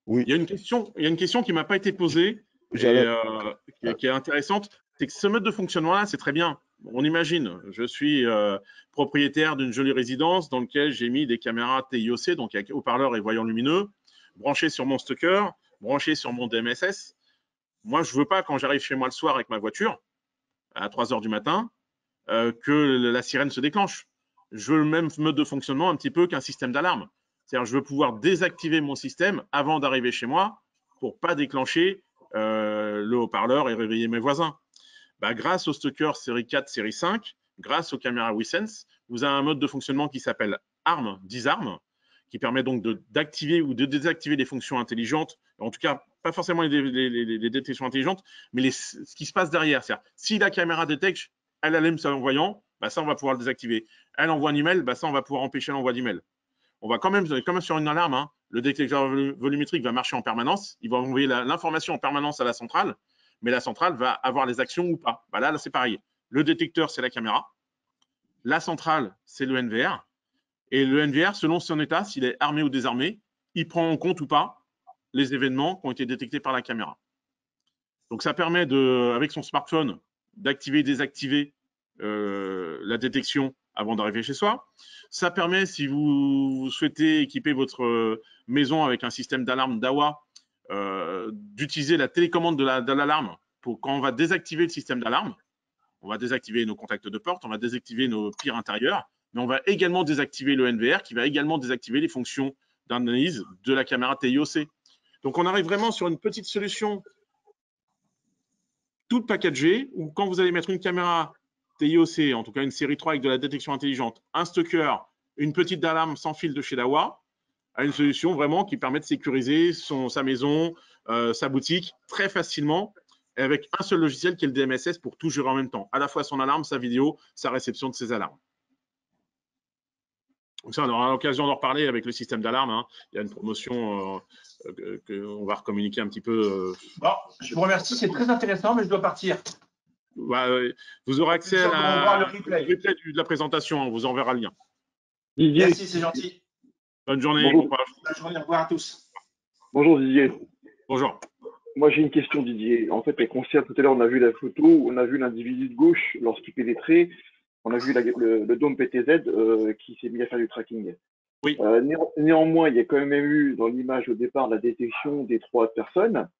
D: Oui.
A: Il y a une question qui ne m'a pas été posée et qui est intéressante. C'est que ce mode de fonctionnement-là, c'est très bien. On imagine, je suis propriétaire d'une jolie résidence dans laquelle j'ai mis des caméras TIOC, donc avec haut-parleurs et voyants lumineux, branchés sur mon stalker, branchés sur mon DMSS. Moi, je ne veux pas, quand j'arrive chez moi le soir avec ma voiture, à 3 heures du matin, que la sirène se déclenche. Je veux le même mode de fonctionnement un petit peu qu'un système d'alarme. C'est-à-dire, je veux pouvoir désactiver mon système avant d'arriver chez moi pour ne pas déclencher le haut-parleur et réveiller mes voisins. Bah, grâce au stalker série 4, série 5, grâce aux caméras WeSense, vous avez un mode de fonctionnement qui s'appelle ARM, disarm, qui permet donc d'activer ou de désactiver des fonctions intelligentes, en tout cas, pas forcément les détections intelligentes, mais ce qui se passe derrière. C'est-à-dire, si la caméra détecte, elle allume son voyant, bah ça, on va pouvoir le désactiver. Elle envoie un email, bah ça, on va pouvoir empêcher l'envoi d'email. on va quand même sur une alarme, hein, le détecteur volumétrique va marcher en permanence, il va envoyer l'information en permanence à la centrale, mais la centrale va avoir les actions ou pas. Bah là c'est pareil. Le détecteur, c'est la caméra. La centrale, c'est le NVR. Et le NVR, selon son état, s'il est armé ou désarmé, il prend en compte ou pas les événements qui ont été détectés par la caméra. Donc ça permet, avec son smartphone, d'activer et désactiver la détection avant d'arriver chez soi. Ça permet, si vous souhaitez équiper votre maison avec un système d'alarme DAWA, d'utiliser la télécommande de l'alarme pour quand on va désactiver le système d'alarme. On va désactiver nos contacts de porte, on va désactiver nos pires intérieurs, mais on va également désactiver le NVR qui va également désactiver les fonctions d'analyse de la caméra TIOC. Donc on arrive vraiment sur une petite solution toute packagée où quand vous allez mettre une caméra TIOC, en tout cas une série 3 avec de la détection intelligente, un stocker, une petite alarme sans fil de chez DAWA, à une solution vraiment qui permet de sécuriser sa maison, sa boutique très facilement avec un seul logiciel qui est le DMSS pour tout gérer en même temps, à la fois son alarme, sa vidéo, sa réception de ses alarmes. Donc ça, on aura l'occasion d'en reparler avec le système d'alarme. Hein. Il y a une promotion qu'on va recommuniquer un petit peu.
E: Bon, je vous remercie, c'est très intéressant, mais je dois partir.
A: Bah, vous aurez accès à
E: le replay
A: de la présentation, on vous enverra le lien.
F: Didier.
E: Merci, c'est gentil.
A: Bonne journée.
F: Bonjour.
E: Bonne journée, au revoir à tous.
F: Bonjour Didier.
A: Bonjour.
F: Moi j'ai une question Didier. En fait, elle concerne tout à l'heure, on a vu la photo, on a vu l'individu de gauche lorsqu'il pénétrait, on a vu le dôme PTZ qui s'est mis à faire du tracking.
A: Oui.
F: Néanmoins, il y a quand même eu dans l'image au départ la détection des 3 personnes.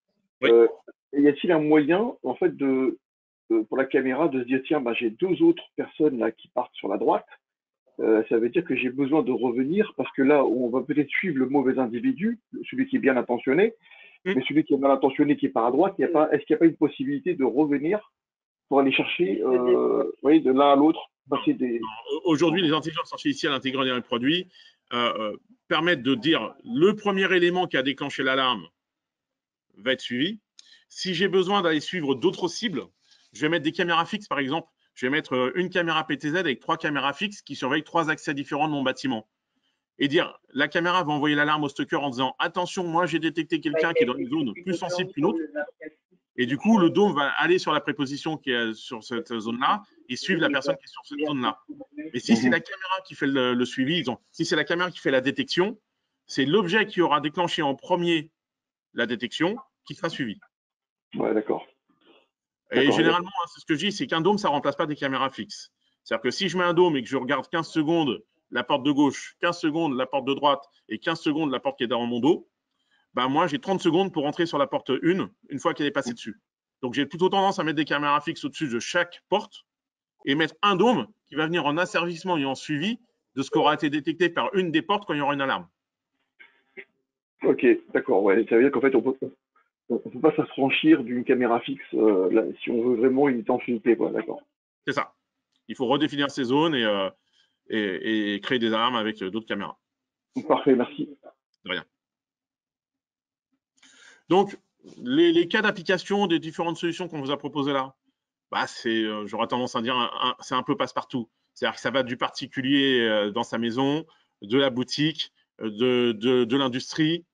A: Oui.
F: Y a-t-il un moyen en fait pour la caméra de se dire tiens, j'ai 2 autres personnes là qui partent sur la droite. Ça veut dire que j'ai besoin de revenir parce que là, on va peut-être suivre le mauvais individu, celui qui est bien intentionné, mais celui qui est mal intentionné, qui part à droite, est-ce qu'il n'y a pas une possibilité de revenir pour aller chercher de l'un à l'autre, passer des…
A: Aujourd'hui, les intelligences artificielles intégrées dans les produits permettent de dire le premier élément qui a déclenché l'alarme va être suivi. Si j'ai besoin d'aller suivre d'autres cibles, je vais mettre des caméras fixes, par exemple. Je vais mettre une caméra PTZ avec 3 caméras fixes qui surveillent 3 accès différents de mon bâtiment. Et dire, la caméra va envoyer l'alarme au stocker en disant « Attention, moi j'ai détecté quelqu'un qui est dans une zone plus sensible qu'une autre. » Et du coup, le dôme va aller sur la préposition qui est sur cette zone-là et suivre la personne qui est sur cette zone-là. Et si c'est la caméra qui fait le suivi, si c'est la caméra qui fait la détection, c'est l'objet qui aura déclenché en premier la détection qui sera suivi.
F: Ouais, d'accord.
A: Et généralement, c'est ce que je dis, c'est qu'un dôme, ça ne remplace pas des caméras fixes. C'est-à-dire que si je mets un dôme et que je regarde 15 secondes la porte de gauche, 15 secondes la porte de droite et 15 secondes la porte qui est dans mon dos, moi, j'ai 30 secondes pour rentrer sur la porte 1 une fois qu'elle est passée dessus. Donc, j'ai plutôt tendance à mettre des caméras fixes au-dessus de chaque porte et mettre un dôme qui va venir en asservissement et en suivi de ce qui aura été détecté par une des portes quand il y aura une alarme.
F: Ok, d'accord. Ouais. Ça veut dire qu'en fait, on ne peut pas s'affranchir d'une caméra fixe là, si on veut vraiment une étanchéité. D'accord.
A: C'est ça. Il faut redéfinir ces zones et créer des alarmes avec d'autres caméras.
F: Parfait, merci.
A: De rien. Donc, les cas d'application des différentes solutions qu'on vous a proposées là, j'aurais tendance à dire, c'est un peu passe-partout. C'est-à-dire que ça va du particulier dans sa maison, de la boutique, de l'industrie.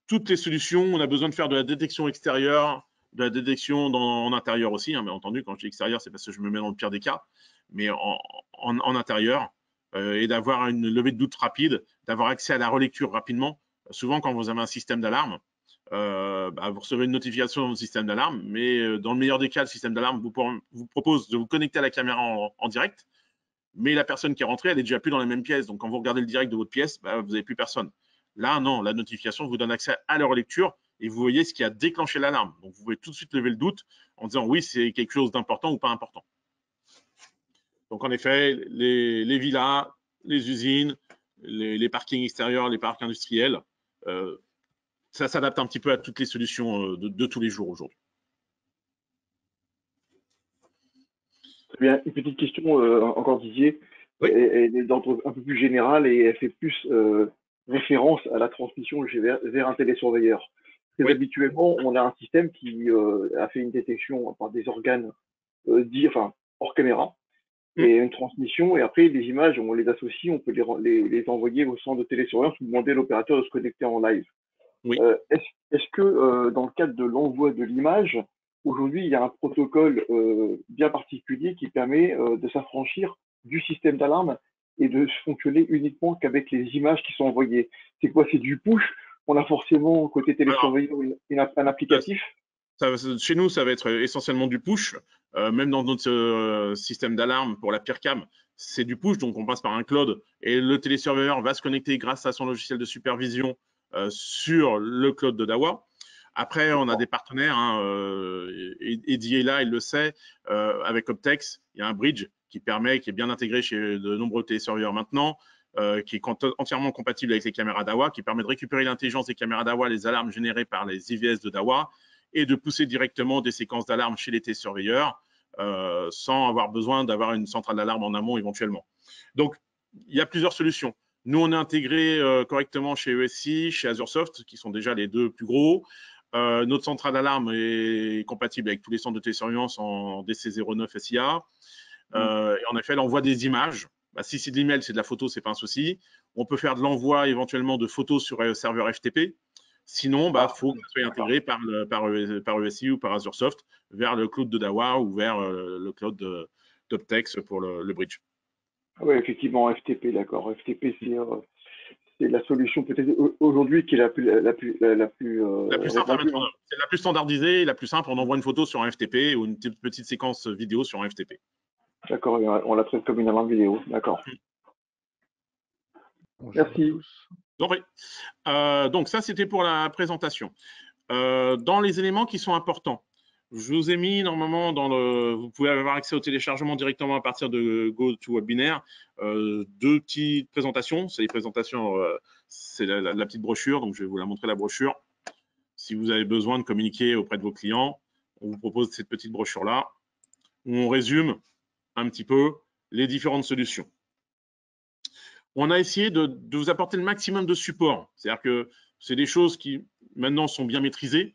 A: Toutes les solutions, on a besoin de faire de la détection extérieure, de la détection en intérieur aussi. Hein, bien entendu, quand je dis extérieur, c'est parce que je me mets dans le pire des cas, mais en intérieur, et d'avoir une levée de doute rapide, d'avoir accès à la relecture rapidement. Souvent, quand vous avez un système d'alarme, vous recevez une notification dans votre système d'alarme, mais dans le meilleur des cas, le système d'alarme vous propose de vous connecter à la caméra en direct, mais la personne qui est rentrée, elle est déjà plus dans la même pièce. Donc, quand vous regardez le direct de votre pièce, vous n'avez plus personne. Là, non, la notification vous donne accès à la relecture et vous voyez ce qui a déclenché l'alarme. Donc, vous pouvez tout de suite lever le doute en disant oui, c'est quelque chose d'important ou pas important. Donc, en effet, les villas, les usines, les parkings extérieurs, les parcs industriels, ça s'adapte un petit peu à toutes les solutions de tous les jours aujourd'hui.
F: Très bien. Une petite question encore Didier.
A: Oui.
F: Elle est d'ordre un peu plus général et elle fait plus référence à la transmission vers un télésurveilleur. Très habituellement, on a un système qui a fait une détection par des organes hors caméra. et une transmission. Et après, les images, on les associe, on peut les envoyer au centre de télésurveillance ou demander à l'opérateur de se connecter en live.
A: Oui.
F: Est-ce que dans le cadre de l'envoi de l'image, aujourd'hui, il y a un protocole bien particulier qui permet de s'affranchir du système d'alarme et de fonctionner uniquement qu'avec les images qui sont envoyées? C'est quoi? C'est du push? On a forcément, côté télésurveillance, un applicatif?
A: Chez nous, ça va être essentiellement du push. Même dans notre système d'alarme pour la PIRCAM, c'est du push. Donc, on passe par un cloud et le télésurveilleur va se connecter grâce à son logiciel de supervision sur le cloud de Dawa. Après, on a des partenaires. Eddie est là, il le sait. Avec Optex, il y a un bridge qui est bien intégré chez de nombreux télésurveilleurs maintenant, qui est entièrement compatible avec les caméras Dawa, qui permet de récupérer l'intelligence des caméras Dawa, les alarmes générées par les IVS de Dawa, et de pousser directement des séquences d'alarme chez les télésurveilleurs sans avoir besoin d'avoir une centrale d'alarme en amont éventuellement. Donc, il y a plusieurs solutions. Nous, on est intégré correctement chez ESI, chez Azursoft, qui sont déjà les deux plus gros. Notre centrale d'alarme est compatible avec tous les centres de télésurveillance en DC09 SIA. Et en effet, l'envoi des images, si c'est de l'email, c'est de la photo, c'est pas un souci. On peut faire de l'envoi éventuellement de photos sur un serveur FTP. Sinon, faut que ça soit intégré par ESI ou par Azursoft vers le cloud de Dawa ou vers le cloud d'Optex pour le bridge.
F: Oui, effectivement, FTP, d'accord. FTP, c'est la solution peut-être aujourd'hui qui est la plus
A: simple à mettre en œuvre. C'est la plus standardisée et la plus simple. On envoie une photo sur un FTP ou une petite séquence vidéo sur un FTP.
F: D'accord, on la traite comme une alarme vidéo, d'accord. Merci.
A: Donc ça, c'était pour la présentation. Dans les éléments qui sont importants, je vous ai mis normalement vous pouvez avoir accès au téléchargement directement à partir de GoToWebinar. Deux petites présentations. C'est les présentations, c'est la petite brochure. Donc je vais vous la montrer, la brochure. Si vous avez besoin de communiquer auprès de vos clients, on vous propose cette petite brochure-là où on résume un petit peu les différentes solutions. On a essayé de vous apporter le maximum de support. C'est-à-dire que c'est des choses qui maintenant sont bien maîtrisées.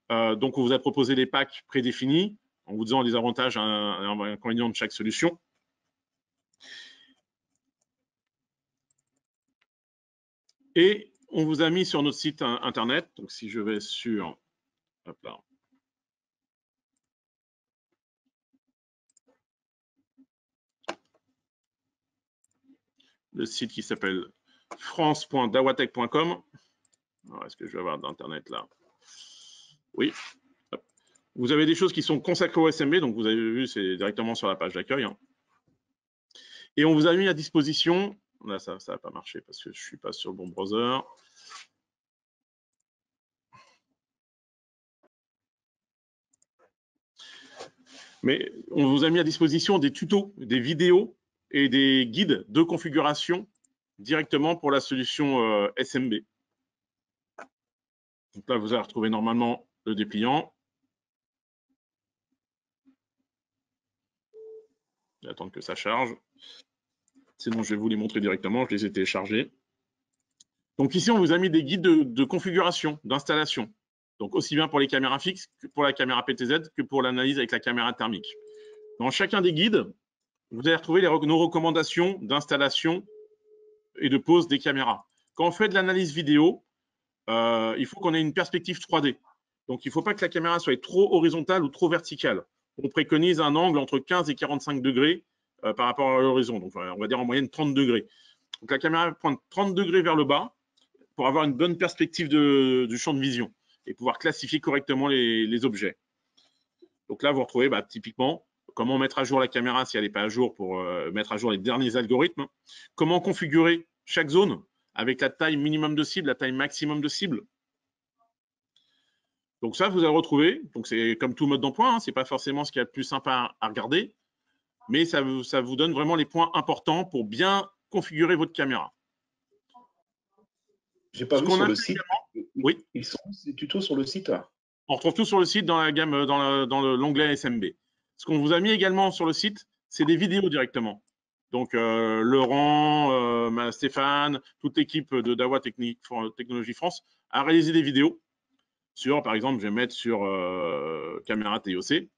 A: Donc, on vous a proposé des packs prédéfinis en vous disant les avantages et inconvénients de chaque solution. Et on vous a mis sur notre site internet. Donc, si je vais sur le site qui s'appelle france.dawatech.com. Est-ce que je vais avoir d'internet là? Oui. Vous avez des choses qui sont consacrées au SMB, donc vous avez vu, c'est directement sur la page d'accueil. Et on vous a mis à disposition, là ça n'a pas marché parce que je ne suis pas sur le bon browser. Mais on vous a mis à disposition des tutos, des vidéos et des guides de configuration directement pour la solution SMB. Donc là, vous allez retrouver normalement le dépliant. Je vais attendre que ça charge. Sinon, je vais vous les montrer directement. Je les ai téléchargés. Donc ici, on vous a mis des guides de configuration, d'installation. Donc aussi bien pour les caméras fixes que pour la caméra PTZ que pour l'analyse avec la caméra thermique. Dans chacun des guides, vous allez retrouver nos recommandations d'installation et de pose des caméras. Quand on fait de l'analyse vidéo, il faut qu'on ait une perspective 3D. Donc il ne faut pas que la caméra soit trop horizontale ou trop verticale. On préconise un angle entre 15 et 45 degrés par rapport à l'horizon. Donc on va dire en moyenne 30 degrés. Donc la caméra pointe 30 degrés vers le bas pour avoir une bonne perspective du champ de vision et pouvoir classifier correctement les objets. Donc là, vous retrouvez typiquement comment mettre à jour la caméra si elle n'est pas à jour pour mettre à jour les derniers algorithmes. Comment configurer chaque zone avec la taille minimum de cible, la taille maximum de cible. Donc ça, vous allez retrouver. Donc c'est comme tout mode d'emploi, ce n'est pas forcément ce qu'il y a de plus sympa à regarder, mais ça vous donne vraiment les points importants pour bien configurer votre caméra.
C: J'ai pas vu sur le site.
A: Oui.
C: Ils sont ces tutos sur le site.
A: On retrouve tout sur le site dans la gamme, dans l'onglet SMB. Ce qu'on vous a mis également sur le site, c'est des vidéos directement. Donc Laurent, Stéphane, toute l'équipe de Dawa Technologie France a réalisé des vidéos sur, par exemple, je vais mettre sur caméra TOC.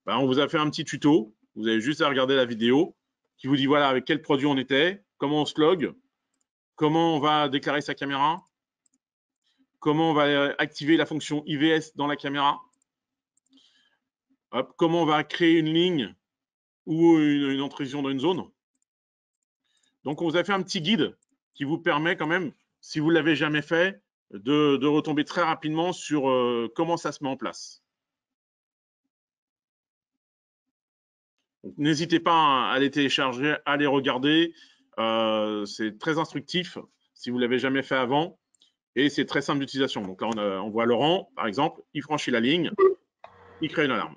A: On vous a fait un petit tuto. Vous avez juste à regarder la vidéo qui vous dit voilà avec quel produit on était, comment on se log, comment on va déclarer sa caméra, comment on va activer la fonction IVS dans la caméra, hop, comment on va créer une ligne ou une intrusion dans une zone. Donc, on vous a fait un petit guide qui vous permet quand même, si vous ne l'avez jamais fait, de retomber très rapidement sur comment ça se met en place. N'hésitez pas à les télécharger, à les regarder. C'est très instructif si vous ne l'avez jamais fait avant. Et c'est très simple d'utilisation. Donc là, on voit Laurent, par exemple, il franchit la ligne, il crée une alarme.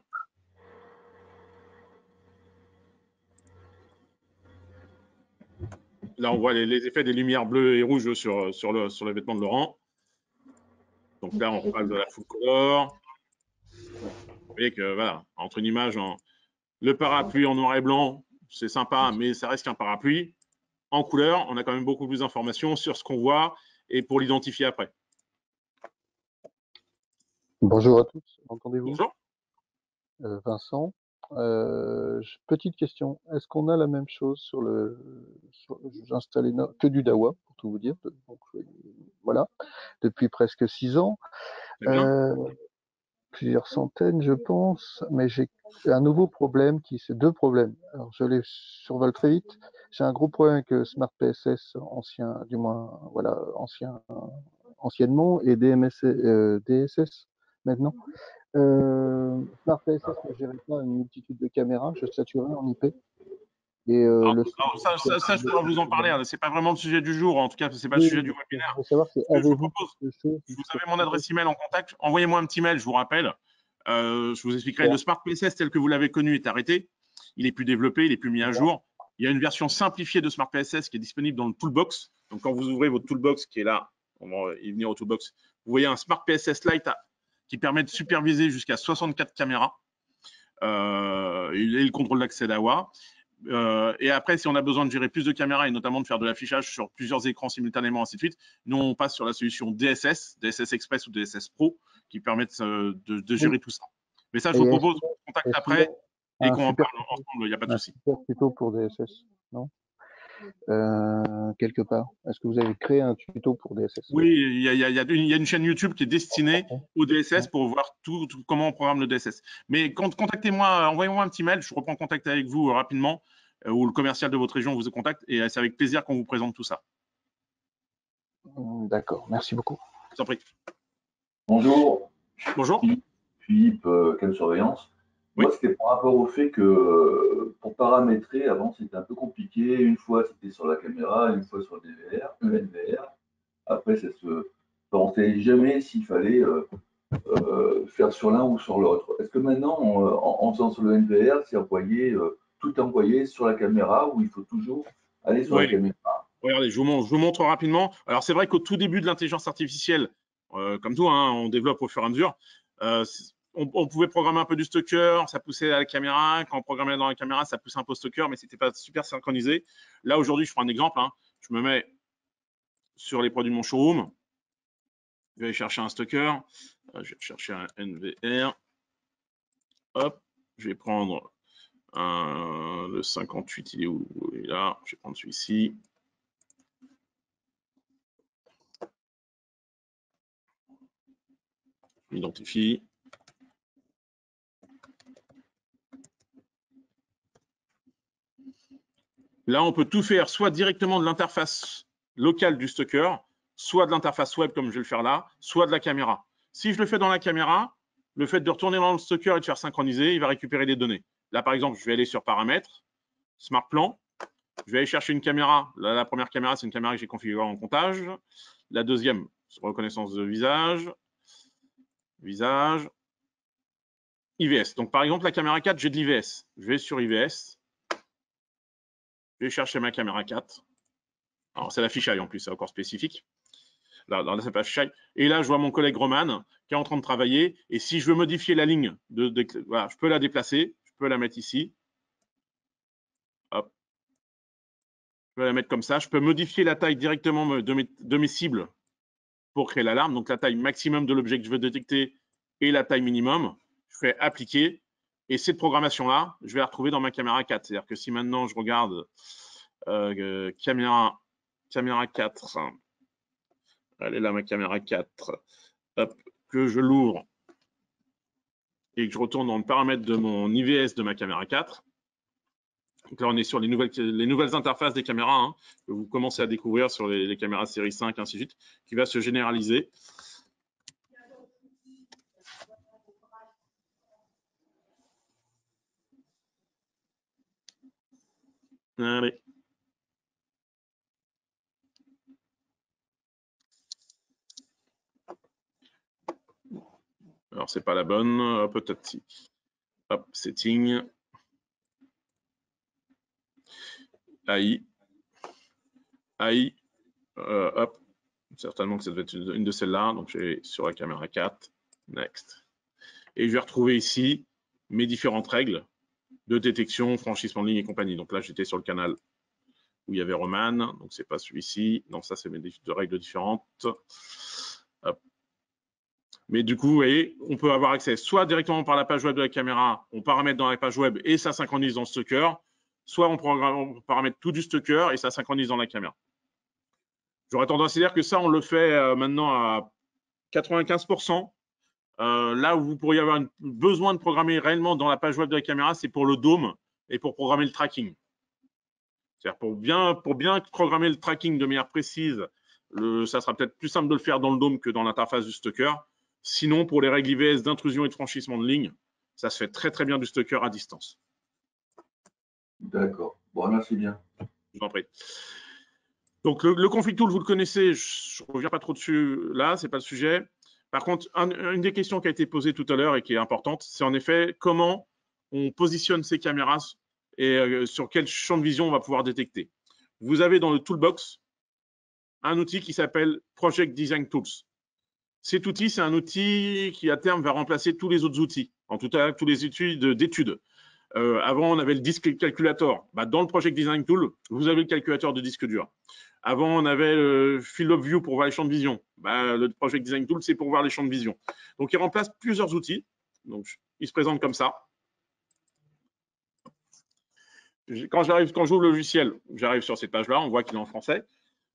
A: Là, on voit les effets des lumières bleues et rouges sur le vêtement de Laurent. Donc là, on repasse de la full color. Vous voyez que voilà, entre une image, le parapluie en noir et blanc, c'est sympa, mais ça reste qu'un parapluie. En couleur, on a quand même beaucoup plus d'informations sur ce qu'on voit et pour l'identifier après.
G: Bonjour à tous, entendez-vous?
A: Bonjour.
G: Vincent, petite question, est-ce qu'on a la même chose sur j'ai installé que du Dawa, pour tout vous dire, donc, voilà, depuis presque 6 ans, plusieurs centaines je pense, mais j'ai un nouveau problème c'est 2 problèmes. Alors je les survole très vite. J'ai un gros problème avec Smart PSS ancien, du moins voilà, anciennement, et DSS maintenant. Smart PSS ne gérait pas une multitude de caméras, je saturais en IP. Et
A: ça, je pourrais vous en parler. Hein. C'est pas vraiment le sujet du jour. En tout cas, c'est pas le sujet du webinaire.
G: Je veux savoir,
A: je vous propose, vous avez mon adresse email en contact. Envoyez-moi un petit mail, je vous rappelle. Je vous expliquerai. Ouais. Le Smart PSS tel que vous l'avez connu est arrêté. Il est plus développé, il est plus mis à jour. Il y a une version simplifiée de Smart PSS qui est disponible dans le Toolbox. Donc, quand vous ouvrez votre Toolbox qui est là, on va y venir au Toolbox, vous voyez un Smart PSS Lite qui permet de superviser jusqu'à 64 caméras et le contrôle d'accès d'AWA. Et après, si on a besoin de gérer plus de caméras et notamment de faire de l'affichage sur plusieurs écrans simultanément, ainsi de suite, nous, on passe sur la solution DSS Express ou DSS Pro qui permettent de gérer tout ça. Mais ça, je vous propose qu'on contacte après et qu'on en parle ensemble, il n'y a pas de souci.
G: Un tuto pour DSS, non quelque part. Est-ce que vous avez créé un tuto pour DSS?
A: Oui, il y a une chaîne YouTube qui est destinée au DSS pour voir comment on programme le DSS. Mais contactez-moi, envoyez-moi un petit mail, je reprends contact avec vous rapidement, ou le commercial de votre région vous contacte, et c'est avec plaisir qu'on vous présente tout ça.
G: D'accord, merci beaucoup.
A: Je t'en prie.
H: Bonjour.
A: Bonjour.
H: Philippe, Cam Surveillance.
A: Oui.
H: Moi, c'était par rapport au fait que pour paramétrer, avant, c'était un peu compliqué. Une fois, c'était sur la caméra, une fois sur le NVR. Après, on ne savait jamais s'il fallait faire sur l'un ou sur l'autre. Est-ce que maintenant, en faisant sur le NVR, c'est tout envoyé sur la caméra ou il faut toujours aller sur la caméra?
A: Regardez, je vous montre rapidement. Alors, c'est vrai qu'au tout début de l'intelligence artificielle, comme tout, hein, on développe au fur et à mesure, on pouvait programmer un peu du stocker, ça poussait à la caméra. Quand on programmait dans la caméra, ça poussait un peu au stocker, mais ce n'était pas super synchronisé. Là, aujourd'hui, je prends un exemple. Hein. Je me mets sur les produits de mon showroom. Je vais aller chercher un stocker. Je vais chercher un NVR. Hop, je vais prendre le 58. Il est où? Il est là. Je vais prendre celui-ci. Je m'identifie. Là, on peut tout faire, soit directement de l'interface locale du stocker, soit de l'interface web, comme je vais le faire là, soit de la caméra. Si je le fais dans la caméra, le fait de retourner dans le stocker et de faire synchroniser, il va récupérer les données. Là, par exemple, je vais aller sur Paramètres, Smart Plan. Je vais aller chercher une caméra. Là, la première caméra, c'est une caméra que j'ai configurée en comptage. La deuxième, c'est reconnaissance de visage. Visage. IVS. Donc, par exemple, la caméra 4, j'ai de l'IVS. Je vais sur IVS. Je vais chercher ma caméra 4. Alors, c'est la fisheye en plus, c'est encore spécifique. Là, c'est pas fisheye. Et là, je vois mon collègue Roman qui est en train de travailler. Et si je veux modifier la ligne, voilà, je peux la déplacer. Je peux la mettre ici. Hop. Je peux la mettre comme ça. Je peux modifier la taille directement de mes cibles pour créer l'alarme. Donc, la taille maximum de l'objet que je veux détecter et la taille minimum. Je fais appliquer. Et cette programmation-là, je vais la retrouver dans ma caméra 4. C'est-à-dire que si maintenant je regarde caméra 4, elle est là ma caméra 4, hop, que je l'ouvre et que je retourne dans le paramètre de mon IVS de ma caméra 4. Donc là, on est sur les nouvelles interfaces des caméras hein, que vous commencez à découvrir sur les caméras série 5, ainsi de suite, qui va se généraliser. Allez. Alors, c'est pas la bonne, peut-être si. Hop, setting. AI. AI. Hop. Certainement que ça devait être une de celles-là. Donc, j'ai sur la caméra 4. Next. Et je vais retrouver ici mes différentes règles de détection, franchissement de ligne et compagnie. Donc là, j'étais sur le canal où il y avait Roman. Donc, c'est pas celui-ci. Donc, ça, c'est mes deux règles différentes. Hop. Mais du coup, vous voyez, on peut avoir accès soit directement par la page web de la caméra, on paramètre dans la page web et ça synchronise dans le stocker, soit on paramètre tout du stocker et ça synchronise dans la caméra. J'aurais tendance à dire que ça, on le fait maintenant à 95%. Là où vous pourriez avoir besoin de programmer réellement dans la page web de la caméra, c'est pour le dôme et pour programmer le tracking. C'est-à-dire pour bien programmer le tracking de manière précise, ça sera peut-être plus simple de le faire dans le dôme que dans l'interface du stocker. Sinon, pour les règles IVS d'intrusion et de franchissement de ligne, ça se fait très très bien du stocker à distance.
H: D'accord. Bon, merci bien.
A: Je vous en prie. Donc, le config tool, vous le connaissez, je ne reviens pas trop dessus là, ce n'est pas le sujet. Par contre, une des questions qui a été posée tout à l'heure et qui est importante, c'est en effet comment on positionne ces caméras et sur quel champ de vision on va pouvoir détecter. Vous avez dans le toolbox un outil qui s'appelle Project Design Tools. Cet outil, c'est un outil qui, à terme, va remplacer tous les autres outils, en tout cas tous les outils d'études. Avant, on avait le disque calculator. Dans le Project Design Tool, vous avez le calculateur de disque dur. Avant, on avait le Field of View pour voir les champs de vision. Le Project Design Tool, c'est pour voir les champs de vision. Donc, il remplace plusieurs outils. Donc, il se présente comme ça. Quand j'ouvre le logiciel, j'arrive sur cette page-là, on voit qu'il est en français.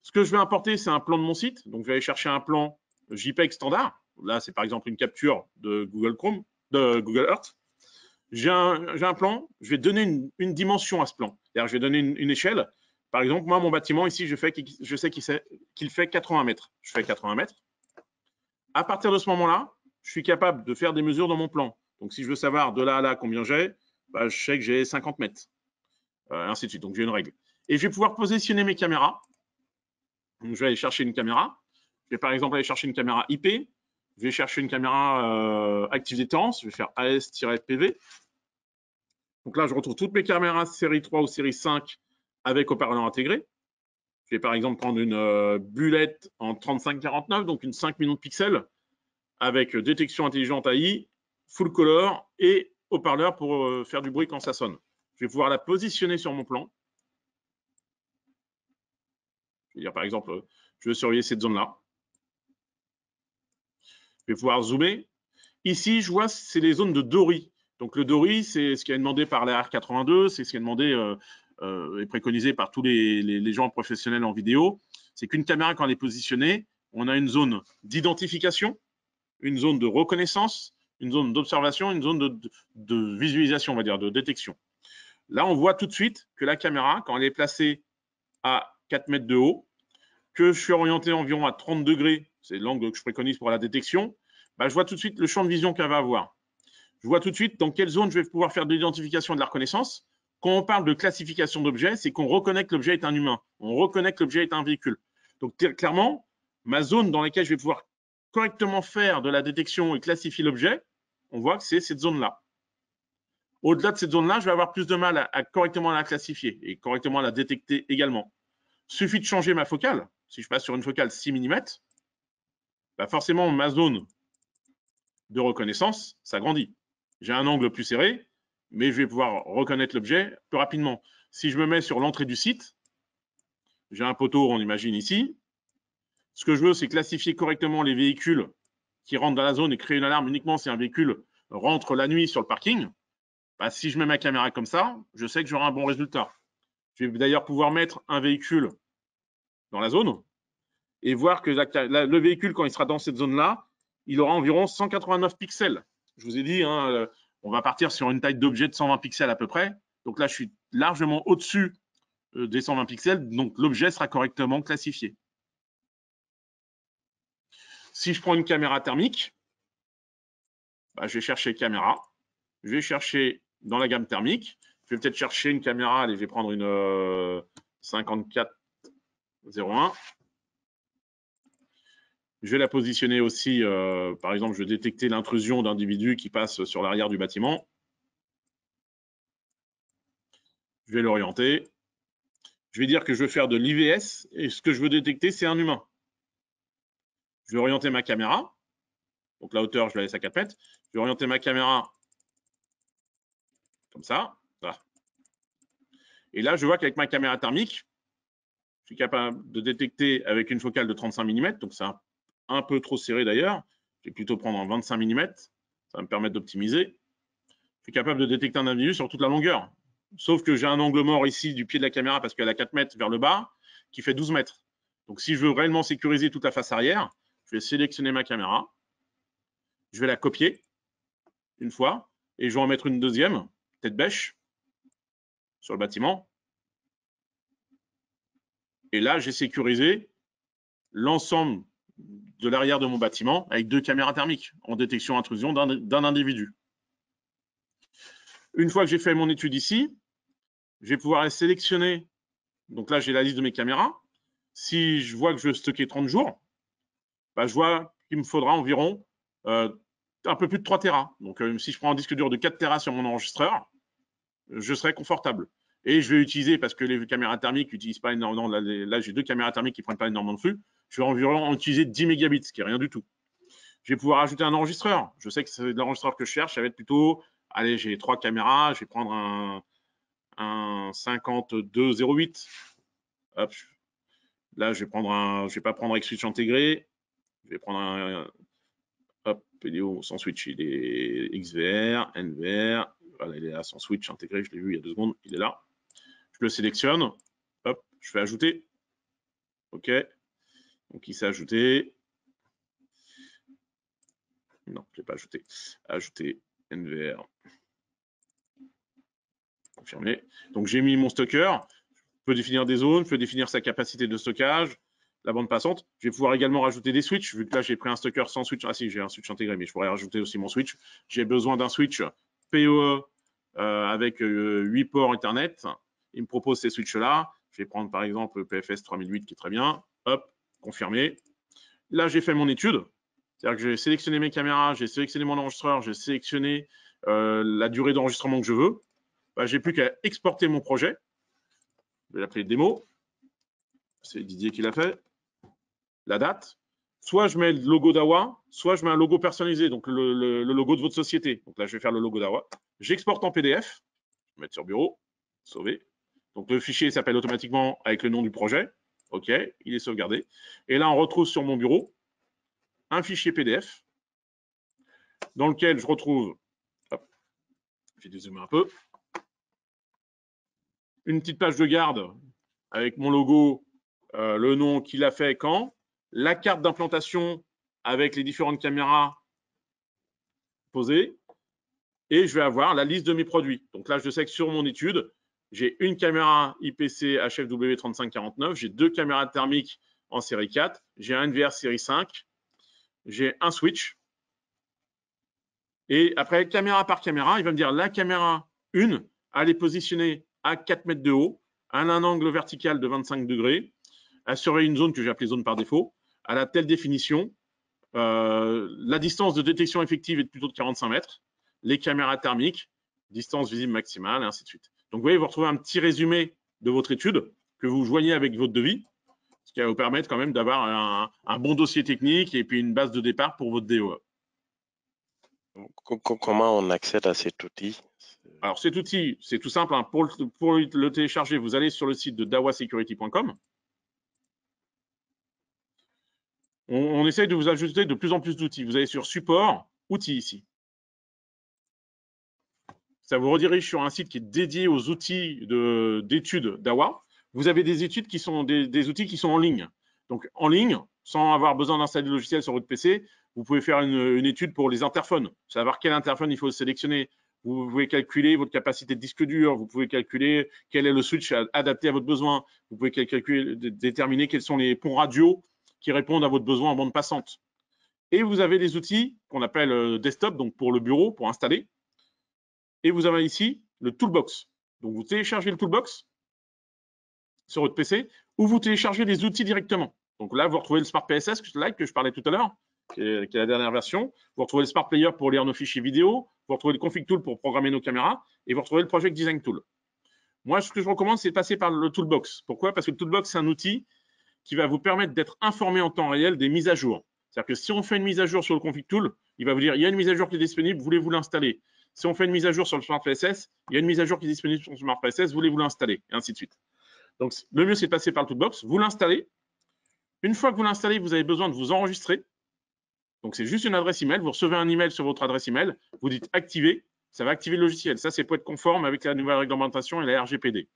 A: Ce que je vais importer, c'est un plan de mon site. Donc, je vais aller chercher un plan JPEG standard. Là, c'est par exemple une capture de Google Chrome, de Google Earth. J'ai un plan, je vais donner une dimension à ce plan. C'est-à-dire, je vais donner une échelle. Par exemple, moi, mon bâtiment ici, je sais qu'il fait 80 mètres. Je fais 80 mètres. À partir de ce moment-là, je suis capable de faire des mesures dans mon plan. Donc, si je veux savoir de là à là combien j'ai, je sais que j'ai 50 mètres. Ainsi de suite. Donc, j'ai une règle. Et je vais pouvoir positionner mes caméras. Donc, je vais aller chercher une caméra. Je vais par exemple aller chercher une caméra IP. Je vais chercher une caméra active détente. Je vais faire AS-PV. Donc là, je retrouve toutes mes caméras série 3 ou série 5 avec haut-parleur intégré. Je vais par exemple prendre une Bullet en 3549, donc une 5 millions de pixels, avec détection intelligente AI, full color et haut-parleur pour faire du bruit quand ça sonne. Je vais pouvoir la positionner sur mon plan. Je vais dire par exemple, je veux surveiller cette zone-là. Je vais pouvoir zoomer. Ici, je vois, c'est les zones de DORI. Donc le DORI, c'est ce qui est demandé par la R82, c'est ce qui est demandé et préconisé par tous les gens professionnels en vidéo. C'est qu'une caméra, quand elle est positionnée, on a une zone d'identification, une zone de reconnaissance, une zone d'observation, une zone de visualisation, on va dire, de détection. Là, on voit tout de suite que la caméra, quand elle est placée à 4 mètres de haut, que je suis orienté environ à 30 degrés, c'est l'angle que je préconise pour la détection, je vois tout de suite le champ de vision qu'elle va avoir. Je vois tout de suite dans quelle zone je vais pouvoir faire de l'identification et de la reconnaissance. Quand on parle de classification d'objets, c'est qu'on reconnaît que l'objet est un humain. On reconnaît que l'objet est un véhicule. Donc, clairement, ma zone dans laquelle je vais pouvoir correctement faire de la détection et classifier l'objet, on voit que c'est cette zone-là. Au-delà de cette zone-là, je vais avoir plus de mal à correctement la classifier et correctement la détecter également. Il suffit de changer ma focale. Si je passe sur une focale 6 mm, forcément, ma zone de reconnaissance s'agrandit. J'ai un angle plus serré, mais je vais pouvoir reconnaître l'objet plus rapidement. Si je me mets sur l'entrée du site, j'ai un poteau, on imagine ici. Ce que je veux, c'est classifier correctement les véhicules qui rentrent dans la zone et créer une alarme uniquement si un véhicule rentre la nuit sur le parking. Bah, si je mets ma caméra comme ça, je sais que j'aurai un bon résultat. Je vais d'ailleurs pouvoir mettre un véhicule dans la zone et voir que le véhicule, quand il sera dans cette zone-là, il aura environ 189 pixels. Je vous ai dit, hein, on va partir sur une taille d'objet de 120 pixels à peu près. Donc là, je suis largement au-dessus des 120 pixels, donc l'objet sera correctement classifié. Si je prends une caméra thermique, bah, je vais chercher caméra, je vais chercher dans la gamme thermique, je vais peut-être chercher une caméra, allez, je vais prendre une 5401. Je vais la positionner aussi, par exemple, je vais détecter l'intrusion d'individus qui passent sur l'arrière du bâtiment. Je vais l'orienter. Je vais dire que je veux faire de l'IVS et ce que je veux détecter, c'est un humain. Je vais orienter ma caméra. Donc la hauteur, je la laisse à 4 mètres. Je vais orienter ma caméra comme ça. Voilà. Et là, je vois qu'avec ma caméra thermique, je suis capable de détecter avec une focale de 35 mm. Donc c'est un peu trop serré d'ailleurs. Je vais plutôt prendre en 25 mm. Ça va me permettre d'optimiser. Je suis capable de détecter un individu sur toute la longueur. Sauf que j'ai un angle mort ici du pied de la caméra parce qu'elle a 4 mètres vers le bas qui fait 12 mètres. Donc si je veux réellement sécuriser toute la face arrière, je vais sélectionner ma caméra. Je vais la copier une fois et je vais en mettre une deuxième, tête bêche, sur le bâtiment. Et là, j'ai sécurisé l'ensemble de l'arrière de mon bâtiment avec 2 caméras thermiques en détection intrusion d'un individu. Une fois que j'ai fait mon étude ici, je vais pouvoir sélectionner. Donc là, j'ai la liste de mes caméras. Si je vois que je veux stocker 30 jours, bah, je vois qu'il me faudra environ un peu plus de 3 Tera. Donc, si je prends un disque dur de 4 Tera sur mon enregistreur, je serai confortable. Et je vais utiliser, parce que les caméras thermiques n'utilisent pas énormément, là j'ai 2 caméras thermiques qui ne prennent pas énormément de flux, je vais environ utiliser 10 mégabits, ce qui n'est rien du tout. Je vais pouvoir ajouter un enregistreur. Je sais que c'est l'enregistreur que je cherche, ça va être plutôt, allez, j'ai 3 caméras, je vais prendre un 5208. Hop. Là, je vais pas prendre avec switch intégré, je vais prendre un PDO sans switch, il est XVR, NVR, voilà, il est là sans switch intégré, je l'ai vu il y a 2 secondes, il est là. Je le sélectionne, hop, je fais ajouter. OK, donc il s'est ajouté. Non, je ne l'ai pas ajouté. Ajouter NVR. Confirmé. Donc j'ai mis mon stocker. Je peux définir des zones, je peux définir sa capacité de stockage, la bande passante. Je vais pouvoir également rajouter des switches, vu que là j'ai pris un stocker sans switch. Ah si, j'ai un switch intégré, mais je pourrais rajouter aussi mon switch. J'ai besoin d'un switch PoE avec 8 ports Ethernet. Il me propose ces switches-là. Je vais prendre par exemple le PFS 3008 qui est très bien. Hop, confirmé. Là, j'ai fait mon étude. C'est-à-dire que j'ai sélectionné mes caméras, j'ai sélectionné mon enregistreur, j'ai sélectionné la durée d'enregistrement que je veux. Bah, j'ai plus qu'à exporter mon projet. Je vais l'appeler démo. C'est Didier qui l'a fait. La date. Soit je mets le logo d'AWA, soit je mets un logo personnalisé, donc le logo de votre société. Donc là, je vais faire le logo d'AWA. J'exporte en PDF. Je vais mettre sur bureau. Sauver. Donc le fichier s'appelle automatiquement avec le nom du projet. OK, il est sauvegardé. Et là, on retrouve sur mon bureau un fichier PDF dans lequel je retrouve, hop, je vais dézoomer un peu, une petite page de garde avec mon logo, le nom, qui l'a fait, quand, la carte d'implantation avec les différentes caméras posées, et je vais avoir la liste de mes produits. Donc là, je sais que sur mon étude, j'ai une caméra IPC HFW 3549, j'ai 2 caméras thermiques en série 4, j'ai un NVR série 5, j'ai un switch. Et après, caméra par caméra, il va me dire la caméra 1, elle est positionnée à 4 mètres de haut, elle a un angle vertical de 25 degrés, elle surveille une zone que j'ai appelée zone par défaut, elle a telle définition, la distance de détection effective est plutôt de 45 mètres, les caméras thermiques, distance visible maximale, et ainsi de suite. Donc, vous voyez, vous retrouvez un petit résumé de votre étude que vous joignez avec votre devis, ce qui va vous permettre quand même d'avoir un bon dossier technique et puis une base de départ pour votre DOE.
B: Comment on accède à cet outil?
A: Alors cet outil, c'est tout simple. Hein. Pour le télécharger, vous allez sur le site de dawasecurity.com. On essaye de vous ajouter de plus en plus d'outils. Vous allez sur support, outils ici. ça vous redirige sur un site qui est dédié aux outils d'études d'AWA. Vous avez des études qui sont des outils qui sont en ligne. Donc, en ligne, sans avoir besoin d'installer le logiciel sur votre PC, vous pouvez faire une étude pour les interphones, savoir quel interphone il faut sélectionner. Vous pouvez calculer votre capacité de disque dur, vous pouvez calculer quel est le switch adapté à votre besoin, vous pouvez calculer, déterminer quels sont les ponts radio qui répondent à votre besoin en bande passante. Et vous avez des outils qu'on appelle desktop, donc pour le bureau, pour installer. Et vous avez ici le toolbox. Donc, vous téléchargez le toolbox sur votre PC ou vous téléchargez les outils directement. Donc là, vous retrouvez le Smart PSS Lite que je parlais tout à l'heure, qui est la dernière version. Vous retrouvez le Smart Player pour lire nos fichiers vidéo. Vous retrouvez le Config Tool pour programmer nos caméras. Et vous retrouvez le Project Design Tool. Moi, ce que je recommande, c'est de passer par le Toolbox. Pourquoi? Parce que le Toolbox, c'est un outil qui va vous permettre d'être informé en temps réel des mises à jour. C'est-à-dire que si on fait une mise à jour sur le Config Tool, il va vous dire il y a une mise à jour qui est disponible, voulez-vous l'installer? Si on fait une mise à jour sur le Smart PSS, il y a une mise à jour qui est disponible sur le Smart PSS, voulez-vous l'installer? Et ainsi de suite. Donc, le mieux, c'est de passer par le Toolbox. Vous l'installez. Une fois que vous l'installez, vous avez besoin de vous enregistrer. Donc, c'est juste une adresse email. Vous recevez un email sur votre adresse email. Vous dites activer. Ça va activer le logiciel. Ça, c'est pour être conforme avec la nouvelle réglementation et la RGPD.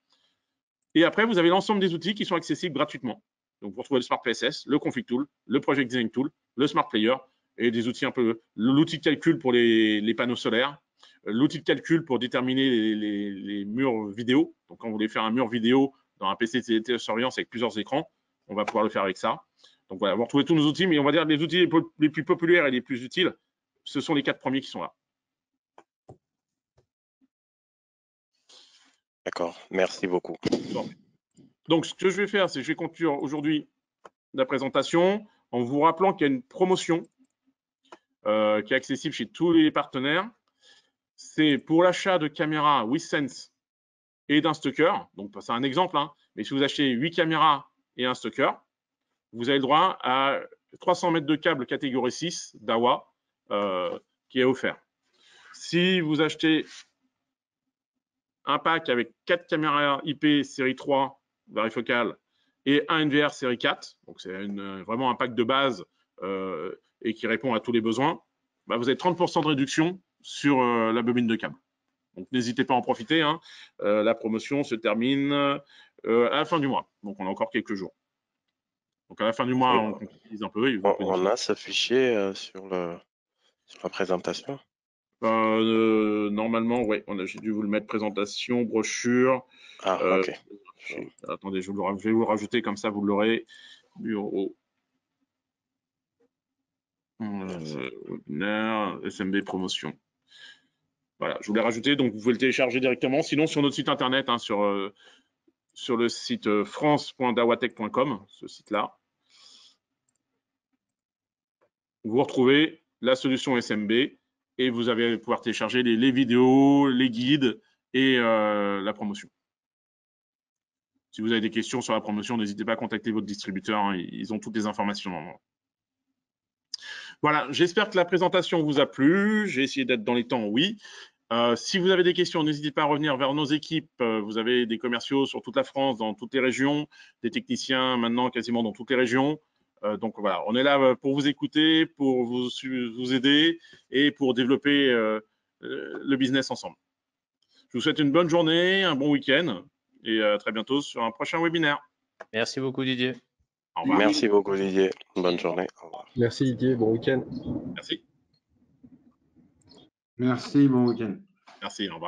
A: Et après, vous avez l'ensemble des outils qui sont accessibles gratuitement. Donc, vous retrouvez le Smart PSS, le Config Tool, le Project Design Tool, le Smart Player et des outils un peu, l'outil de calcul pour les panneaux solaires, l'outil de calcul pour déterminer les murs vidéo. Donc, quand vous voulez faire un mur vidéo dans un PC de télésurveillance avec plusieurs écrans, on va pouvoir le faire avec ça. Donc voilà, vous retrouvez tous nos outils, mais on va dire les outils les plus populaires et les plus utiles, ce sont les 4 premiers qui sont là.
B: D'accord, merci beaucoup.
A: Donc, ce que je vais faire, c'est que je vais conclure aujourd'hui la présentation en vous rappelant qu'il y a une promotion qui est accessible chez tous les partenaires. C'est pour l'achat de caméras WithSense et d'un Stoker. Donc, c'est un exemple, hein, mais si vous achetez 8 caméras et un Stoker, vous avez le droit à 300 mètres de câble catégorie 6 d'AWA qui est offert. Si vous achetez un pack avec 4 caméras IP série 3 varifocale et un NVR série 4, donc c'est vraiment un pack de base et qui répond à tous les besoins, bah vous avez 30% de réduction sur la bobine de câble. Donc n'hésitez pas à en profiter, hein. La promotion se termine à la fin du mois, donc on a encore quelques jours. Donc à la fin du mois, on concrétise un peu.
B: On a ce fichier sur la présentation.
A: Normalement, oui, j'ai dû vous le mettre présentation, brochure.
B: Ah, ok.
A: Attendez, je vais vous le rajouter comme ça, vous l'aurez. Bureau. Webinaire, SMB promotion. Voilà, je vous l'ai rajouté, donc vous pouvez le télécharger directement. Sinon, sur notre site internet, hein, sur le site france.dawatech.com, ce site-là, vous retrouvez la solution SMB et vous allez pouvoir télécharger les vidéos, les guides et la promotion. Si vous avez des questions sur la promotion, n'hésitez pas à contacter votre distributeur, hein, ils ont toutes les informations normalement. Voilà, j'espère que la présentation vous a plu. J'ai essayé d'être dans les temps, oui. Si vous avez des questions, n'hésitez pas à revenir vers nos équipes. Vous avez des commerciaux sur toute la France, dans toutes les régions, des techniciens maintenant quasiment dans toutes les régions. Donc voilà, on est là pour vous écouter, pour vous aider et pour développer le business ensemble. Je vous souhaite une bonne journée, un bon week-end et à très bientôt sur un prochain webinaire.
I: Merci beaucoup Didier.
A: Au revoir.
B: Merci beaucoup Didier. Bonne journée. Au revoir.
J: Merci Didier, bon week-end.
A: Merci.
K: Merci, bon week-end.
A: Merci, au revoir.